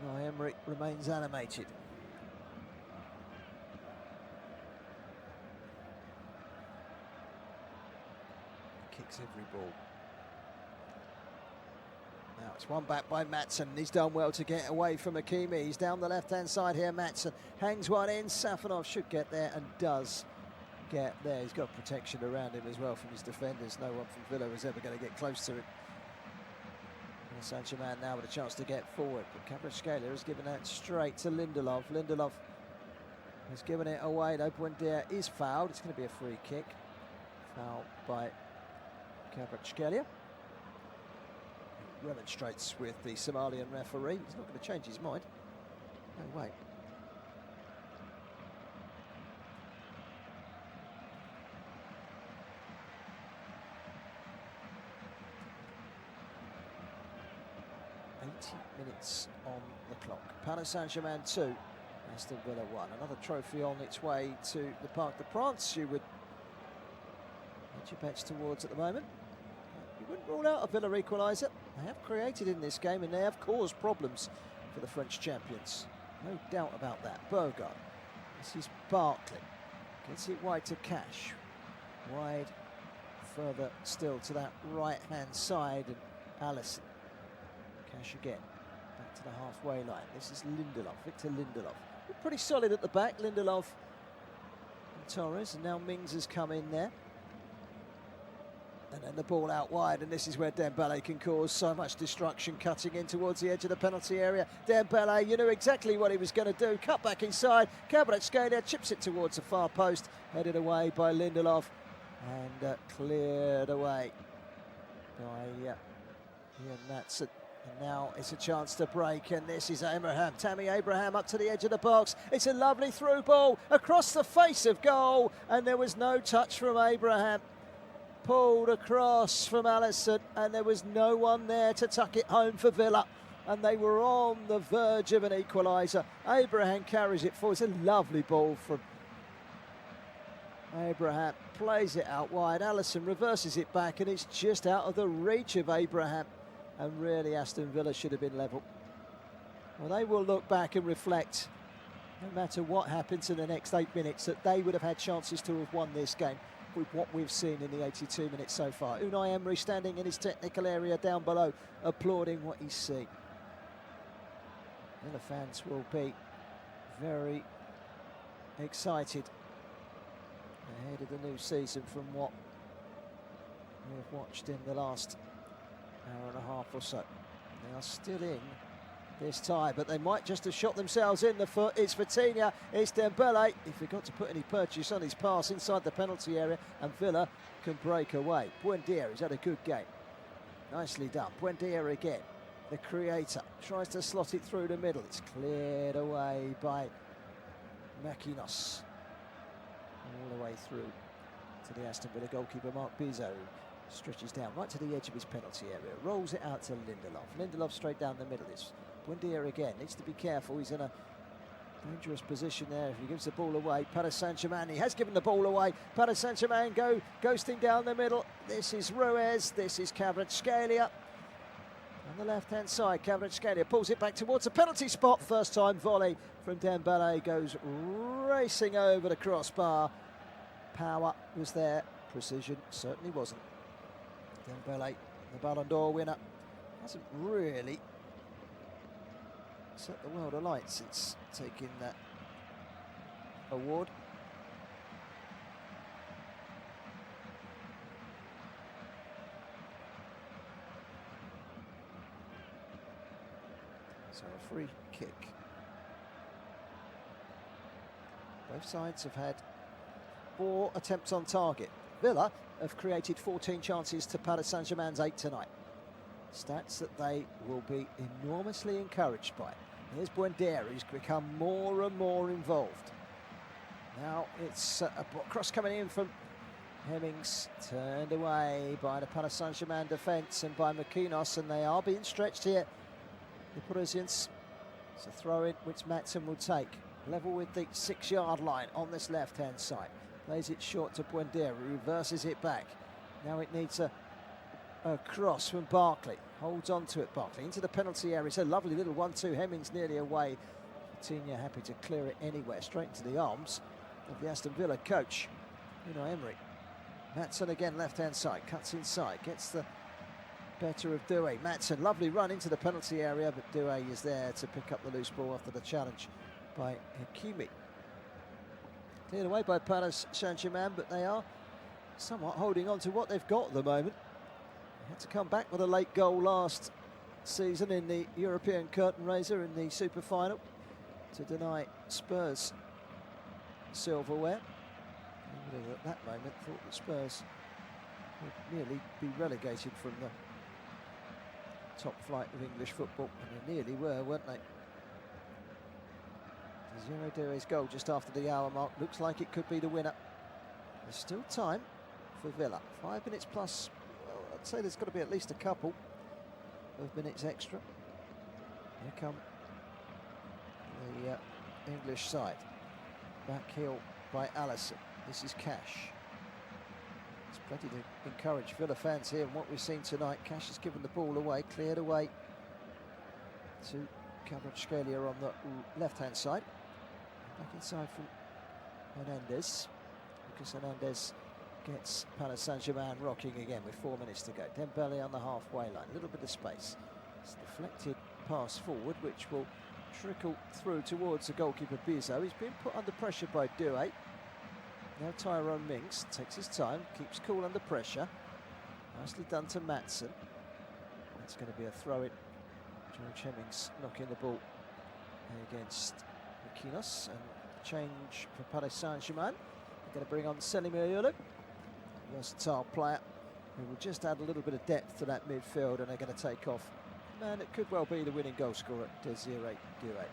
Unai Emery remains animated. Kicks every ball. Now it's one back by Maatsen. He's done well to get away from Hakimi. He's down the left-hand side here. Maatsen hangs one in. Safanov should get there and does get there. He's got protection around him as well from his defenders. No one from Villa is ever going to get close to him. Saint-Germain now with a chance to get forward, but Kvaratskhelia has given that straight to Lindelof. Lindelof has given it away. No, Buendia is fouled. It's going to be a free kick. Foul by Kvaratskhelia. Remonstrates with the Somalian referee. He's not going to change his mind. No way. Minutes on the clock. Paris Saint-Germain 2, Aston Villa 1. Another trophy on its way to the Parc des Princes, you would hedge your bets towards at the moment. You wouldn't rule out a Villa equaliser. They have created in this game and they have caused problems for the French champions. No doubt about that. Bergard. This is Barkley. Gets it wide to Cash. Wide further still to that right-hand side, and Alisson. Cash again. Back to the halfway line. This is Lindelof, Victor Lindelof. Pretty solid at the back, Lindelof and Torres, and now Mings has come in there. And then the ball out wide, and this is where Dembele can cause so much destruction, cutting in towards the edge of the penalty area. Dembele, you knew exactly what he was going to do. Cut back inside, Kvaratskhelia chips it towards the far post, headed away by Lindelof, and cleared away by Ian Maatsen. And now it's a chance to break, and this is Abraham. Tammy Abraham up to the edge of the box. It's a lovely through ball across the face of goal, and there was no touch from Abraham. Pulled across from Alisson, and there was no one there to tuck it home for Villa, and they were on the verge of an equaliser. Abraham carries it forward. It's a lovely ball from Abraham. Plays it out wide. Alisson reverses it back, and it's just out of the reach of Abraham. And really, Aston Villa should have been level. Well, they will look back and reflect, no matter what happens in the next 8 minutes, that they would have had chances to have won this game with what we've seen in the 82 minutes so far. Unai Emery standing in his technical area down below, applauding what he's seen. Villa fans will be very excited ahead of the new season from what we have watched in the last hour and a half or so. They are still in this tie, but they might just have shot themselves in the foot. It's Vitinha, it's Dembele. He forgot to put any purchase on his pass inside the penalty area, and Villa can break away. Buendia has had a good game. Nicely done. Buendia again, the creator, tries to slot it through the middle. It's cleared away by Makinos. All the way through to the Aston Villa goalkeeper, Mark Bizot. Stretches down right to the edge of his penalty area, rolls it out to Lindelof. Lindelof straight down the middle. It's Buendia again, needs to be careful. He's in a dangerous position there if he gives the ball away. Paris Saint-Germain, he has given the ball away. Paris Saint-Germain ghosting down the middle. This is Ruiz, this is Kvaratskhelia. On the left-hand side, Kvaratskhelia pulls it back towards the penalty spot. First time volley from Dembele goes racing over the crossbar. Power was there, precision certainly wasn't. Dembele, the Ballon d'Or winner, hasn't really set the world alight since taking that award. So a free kick. Both sides have had 4 attempts on target Villa have created 14 chances to Paris Saint-Germain's 8 tonight. Stats that they will be enormously encouraged by. Here's Buendia, who's become more and more involved. Now it's a cross coming in from Hemmings, turned away by the Paris Saint-Germain defence and by Makinos, and they are being stretched here, the Parisians. It's a throw-in which Matson will take, level with the 6-yard line on this left-hand side. Plays it short to Buendia, reverses it back. Now it needs a cross from Barkley. Holds on to it, Barkley, into the penalty area. It's a lovely little 1-2. Hemmings nearly away. Coutinho happy to clear it anywhere, straight into the arms of the Aston Villa coach, Unai Emery. Matson again, left-hand side, cuts inside, gets the better of Doué. Matson, lovely run into the penalty area, but Doué is there to pick up the loose ball after the challenge by Hakimi. Cleared away by Paris Saint-Germain, but they are somewhat holding on to what they've got at the moment. They had to come back with a late goal last season in the European curtain raiser in the Super Final to deny Spurs silverware. At that moment thought that Spurs would nearly be relegated from the top flight of English football, and they nearly were, weren't they? Doué's goal just after the hour mark looks like it could be the winner. There's still time for Villa. 5 minutes plus, well, I'd say there's got to be at least a couple of minutes extra. Here come the English side. Back heel by Alisson. This is Cash. There's plenty to encourage Villa fans here, and what we've seen tonight, Cash has given the ball away, cleared away to Kvaratskhelia on the left-hand side. Back inside from Hernandez. Lucas Hernandez gets Paris Saint-Germain rocking again with 4 minutes to go. Dembele on the halfway line, a little bit of space. It's a deflected pass forward, which will trickle through towards the goalkeeper Bizot. He's been put under pressure by Doué. Now Tyrone Mings takes his time, keeps cool under pressure. Nicely done to Matson. That's going to be a throw-in. George Hemmings knocking the ball against Makinos, and change for Paris Saint-Germain. They're going to bring on Selimayulu, versatile player who will just add a little bit of depth to that midfield, and they're going to take off. Man, it could well be the winning goal scorer, Désiré Doué.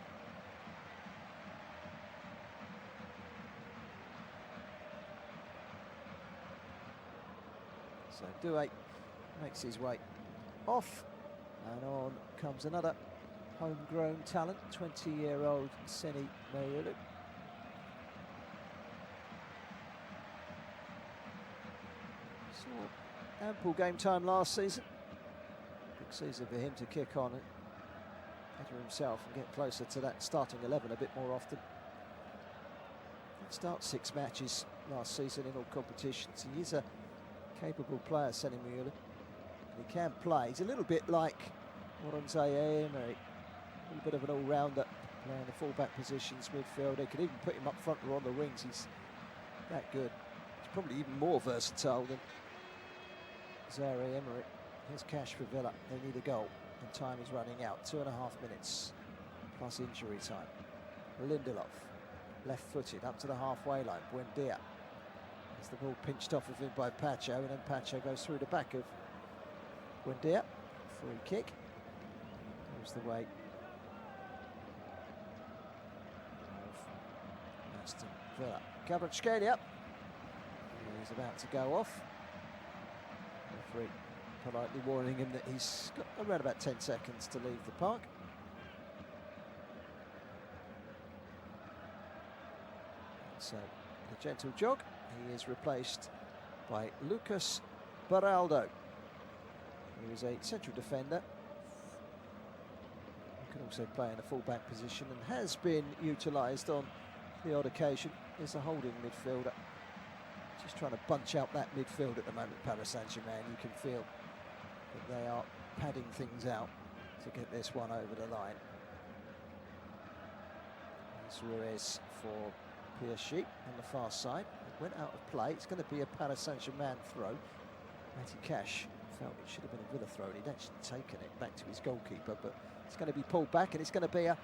So Doué makes his way off, and on comes another homegrown talent, 20-year-old Seni Mayulu. Saw ample game time last season. Big season for him to kick on and better himself and get closer to that starting 11 a bit more often. He started 6 matches last season in all competitions. He is a capable player, Seni Mayulu. He can play. He's a little bit like Unai Emery. A little bit of an all-rounder, playing the full-back positions, midfield. They could even put him up front or on the wings. He's that good. He's probably even more versatile than Unai Emery. Here's Cash for Villa. They need a goal, and time is running out. 2.5 minutes plus injury time. Lindelof, left-footed, up to the halfway line. Buendia. As the ball pinched off of him by Pacho, and then Pacho goes through the back of Buendia. Free kick. Goes the way Aston Villa. Kvaratskhelia is about to go off. Referee politely warning him that he's got around about 10 seconds to leave the park. So, a gentle jog. He is replaced by Lucas Baraldo, who is a central defender. He can also play in a full-back position and has been utilised on the odd occasion. Is a holding midfielder. Just trying to bunch out that midfield at the moment, Paris Saint-Germain. You can feel that they are padding things out to get this one over the line. There's Ruiz for PSG on the far side. It went out of play. It's going to be a Paris Saint-Germain throw. Matty Cash felt it should have been a Villa throw, and he'd actually taken it back to his goalkeeper, but it's going to be pulled back, and it's going to be a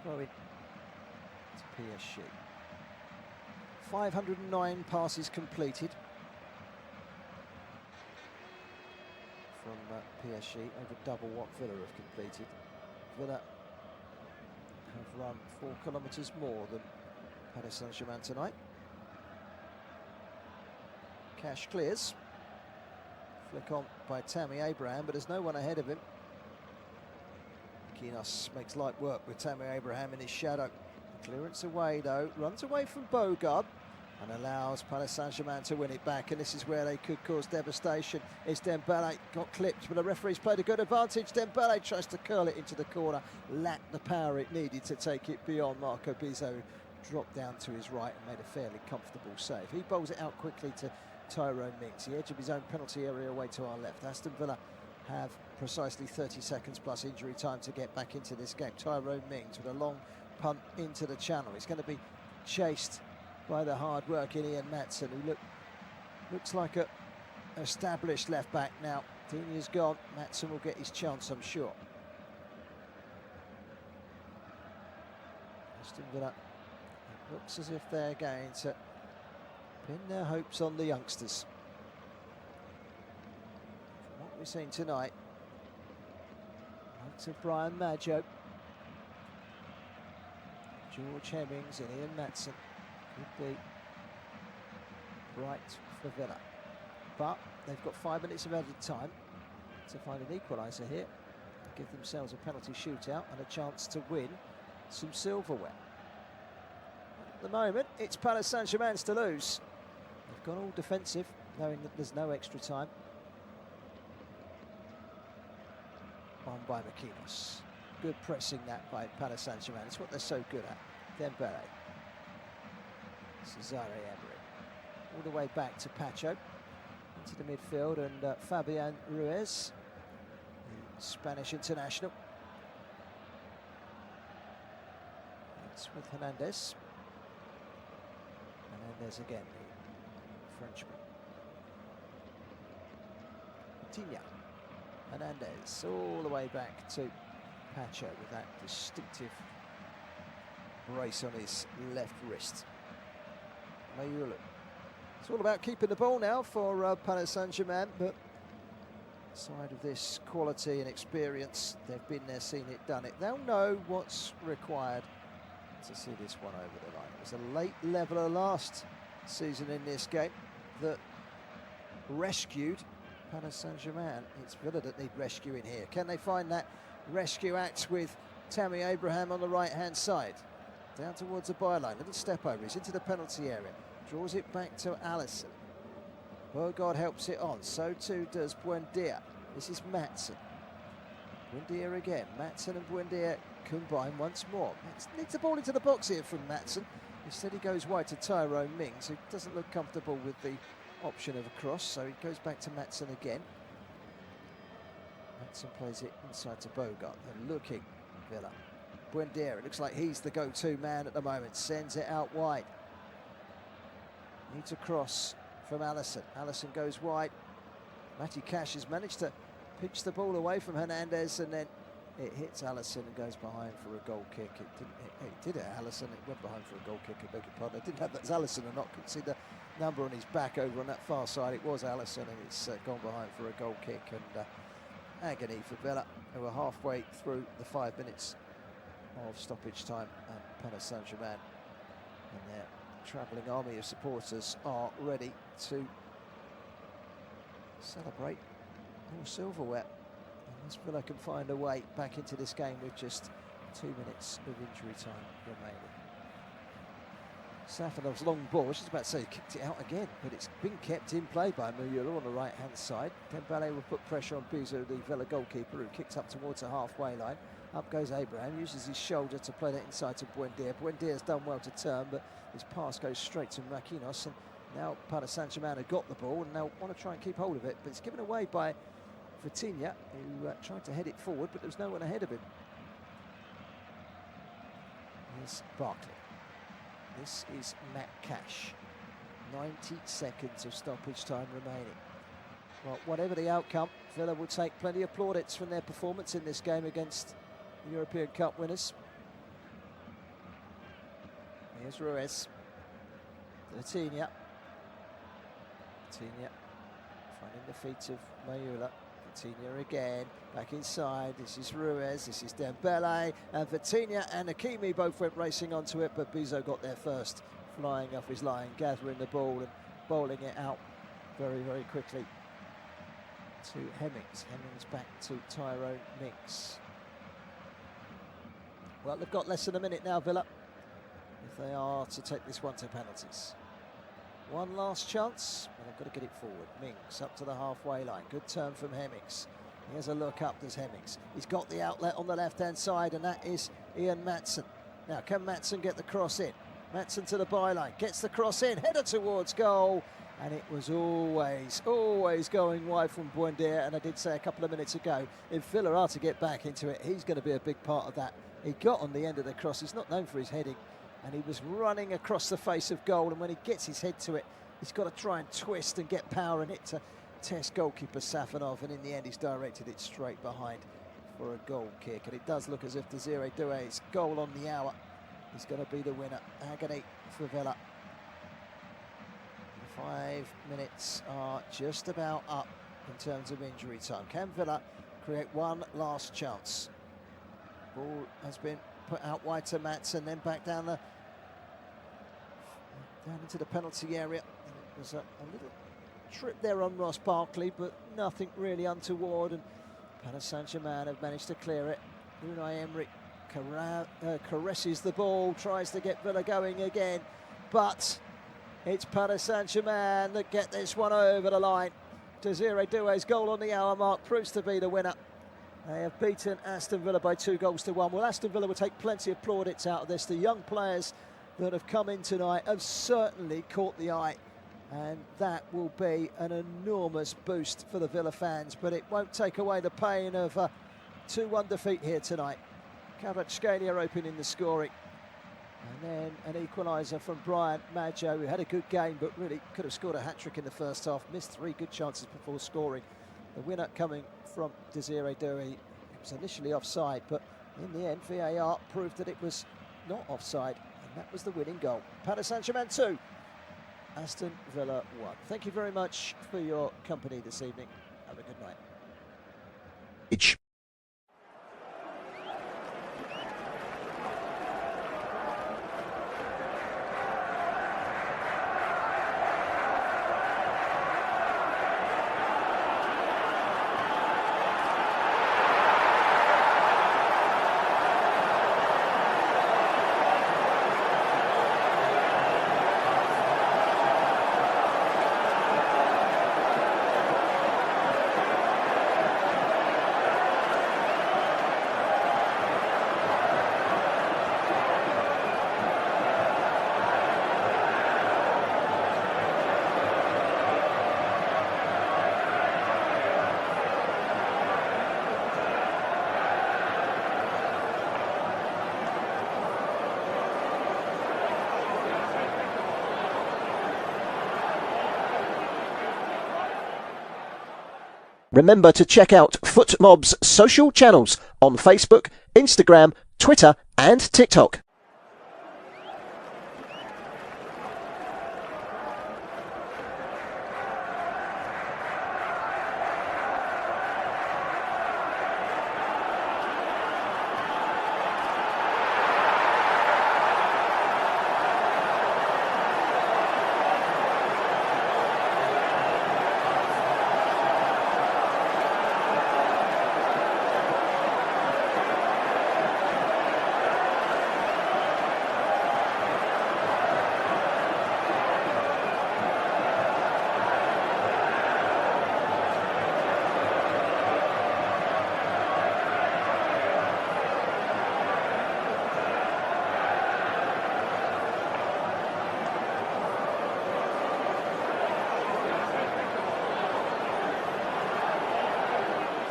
throw in to PSG. 509 passes completed from PSG, over double what Villa have completed. Villa have run 4 kilometres more than Paris Saint-Germain tonight. Cash clears. Flick on by Tammy Abraham, but there's no one ahead of him. Kinos makes light work with Tammy Abraham in his shadow. Clearance away though, runs away from Bogard and allows Paris Saint-Germain to win it back, and this is where they could cause devastation. It's Dembele, got clipped, but the referee's played a good advantage. Dembele tries to curl it into the corner, lacked the power it needed to take it beyond. Marco Bizot dropped down to his right and made a fairly comfortable save. He bowls it out quickly to Tyrone Mings, the edge of his own penalty area away to our left. Aston Villa have precisely 30 seconds plus injury time to get back into this game. Tyrone Mings with a long punt into the channel. He's going to be chased by the hard-working Ian Matson, who looks like a established left-back now. Dini's gone. Matson will get his chance, I'm sure. Aston Villa, it looks as if they're going to pin their hopes on the youngsters. From what we've seen tonight, likes of Brian Maggio, George Hemmings and Ian Matson could be bright for Villa. But they've got 5 minutes of added time to find an equaliser here, give themselves a penalty shootout and a chance to win some silverware. At the moment, it's Paris Saint-Germain's to lose. They've gone all defensive, knowing that there's no extra time. On by Makinos. Good pressing that by Paris Saint-Germain. It's what they're so good at. Dembele. Cesare Emery. All the way back to Pacho. Into the midfield, and Fabian Ruiz, the Spanish international. It's with Hernandez. Hernandez again, the Frenchman. Coutinho. Hernandez all the way back to Pacho with that distinctive brace on his left wrist. Mayulu. It's all about keeping the ball now for Paris Saint-Germain, but aside of this quality and experience, they've been there, seen it, done it. They'll know what's required to see this one over the line. It was a late leveler last season in this game that rescued Paris Saint-Germain. It's Villa that need rescuing here. Can they find that rescue act with Tammy Abraham on the right-hand side? Down towards the byline, little step over, he's into the penalty area. Draws it back to Alisson. Bogard helps it on, so too does Buendia. This is Matson. Buendia again. Matson and Buendia combine once more. Needs the ball into the box here from Matson. Instead he goes wide to Tyrone Mings, who doesn't look comfortable with the option of a cross, so he goes back to Matson again. Matson plays it inside to Bogard. They're looking, Villa. Buendia, it looks like he's the go-to man at the moment. Sends it out wide. Needs a cross from Alisson. Alisson goes wide. Matty Cash has managed to pinch the ball away from Hernandez, and then it hits Alisson and goes behind for a goal kick. It did it, Alisson. It went behind for a goal kick, I beg your pardon. I didn't have that as Alisson or not. Couldn't see the number on his back over on that far side. It was Alisson, and it's gone behind for a goal kick, and agony for Villa, who are halfway through the 5 minutes of stoppage time at Paris Saint-Germain, and their travelling army of supporters are ready to celebrate more silverware, unless Villa can find a way back into this game with just 2 minutes of injury time remaining. Safanov's long ball, she's about to say he kicked it out again, but it's been kept in play by Mayula on the right hand side. Dembele will put pressure on Bizot, the Villa goalkeeper, who kicks up towards the halfway line. Up goes Abraham, uses his shoulder to play that inside to Buendia. Buendia's done well to turn, but his pass goes straight to Makinos, and now Paris Saint-Germain have got the ball and they'll want to try and keep hold of it, but it's given away by Vitinha, who tried to head it forward, but there was no one ahead of him. Here's Barkley. This is Matt Cash. 90 seconds of stoppage time remaining. Well, whatever the outcome, Villa will take plenty of plaudits from their performance in this game against the European Cup winners. Here's Ruiz. Vitinha. Vitinha finding the feet of Mayula. Vitinha again, back inside. This is Ruiz, this is Dembele, and Vitinha and Hakimi both went racing onto it, but Bizot got there first, flying off his line, gathering the ball and bowling it out very, very quickly to Hemmings. Hemmings back to Tyrone Mings. Well, they've got less than a minute now, Villa, if they are to take this one to penalties. One last chance, and they've got to get it forward. Mings up to the halfway line. Good turn from Hemmings. Here's a look up, does Hemmings. He's got the outlet on the left-hand side, and that is Ian Maatsen. Now, can Maatsen get the cross in? Maatsen to the byline, gets the cross in, header towards goal, and it was always going wide from Buendia. And I did say a couple of minutes ago, if Villa are to get back into it, he's going to be a big part of that. He got on the end of the cross. He's not known for his heading, and he was running across the face of goal, and when he gets his head to it, he's got to try and twist and get power in it to test goalkeeper Safanov, and in the end he's directed it straight behind for a goal kick. And it does look as if Desiree Doué's goal on the hour is going to be the winner. Agony for Villa. The 5 minutes are just about up in terms of injury time. Can Villa create one last chance? Ball has been put out wide to Maatsen, then back down into the penalty area. There was a little trip there on Ross Barkley, but nothing really untoward, and Paris Saint-Germain have managed to clear it. Unai Emery caresses the ball, tries to get Villa going again, but it's Paris Saint-Germain that get this one over the line. Desiree Doué's goal on the hour mark proves to be the winner. They have beaten Aston Villa by 2-1. Well, Aston Villa will take plenty of plaudits out of this. The young players that have come in tonight have certainly caught the eye, and that will be an enormous boost for the Villa fans, but it won't take away the pain of a 2-1 defeat here tonight. Kvaratskhelia opening the scoring, and then an equaliser from Brian Maggio, who had a good game but really could have scored a hat-trick in the first half, missed 3 good chances before scoring. The winner coming from Desiree Doué. It was initially offside, but in the end VAR proved that it was not offside, and that was the winning goal. Paris Saint-Germain 2, Aston Villa 1. Thank you very much for your company this evening. Have a good night. Remember to check out FootMob's social channels on Facebook, Instagram, Twitter and TikTok.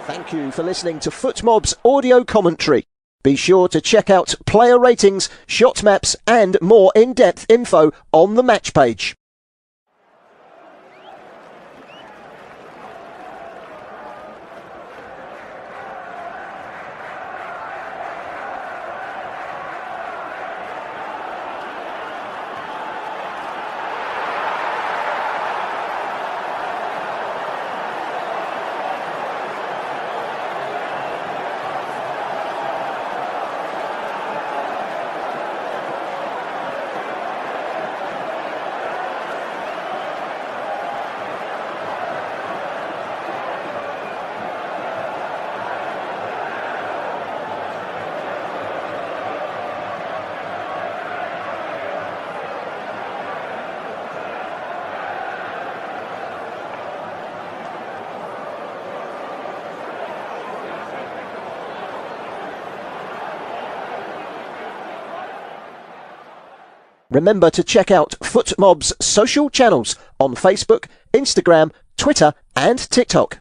Thank you for listening to FootMob's audio commentary. Be sure to check out player ratings, shot maps and more in-depth info on the match page. Remember to check out FootMob's social channels on Facebook, Instagram, Twitter and TikTok.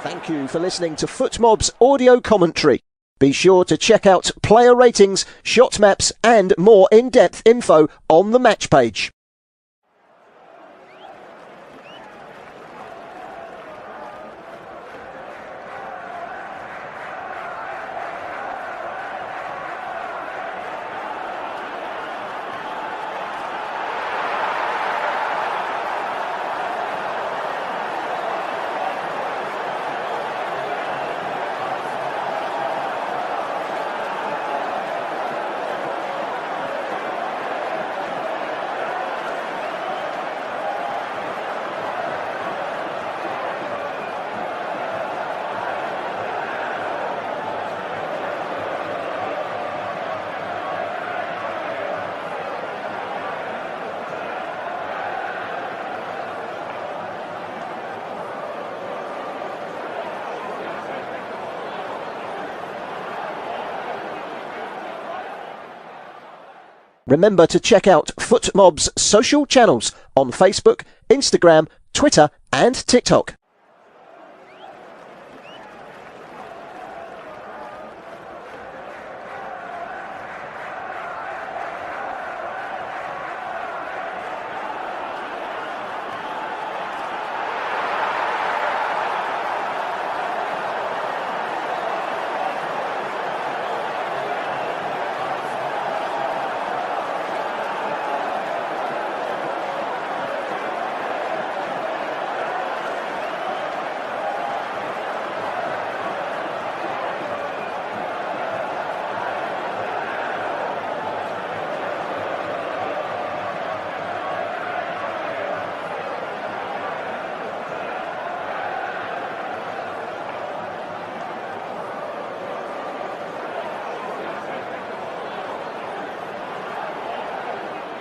Thank you for listening to FootMob's audio commentary. Be sure to check out player ratings, shot maps and more in-depth info on the match page. Remember to check out FootMob's social channels on Facebook, Instagram, Twitter and TikTok.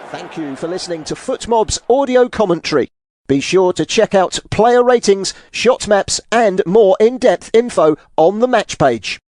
Thank you for listening to FootMob's audio commentary. Be sure to check out player ratings, shot maps and more in-depth info on the match page.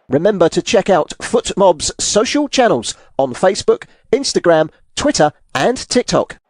Remember to check out FootMob's social channels on Facebook, Instagram, Twitter and TikTok.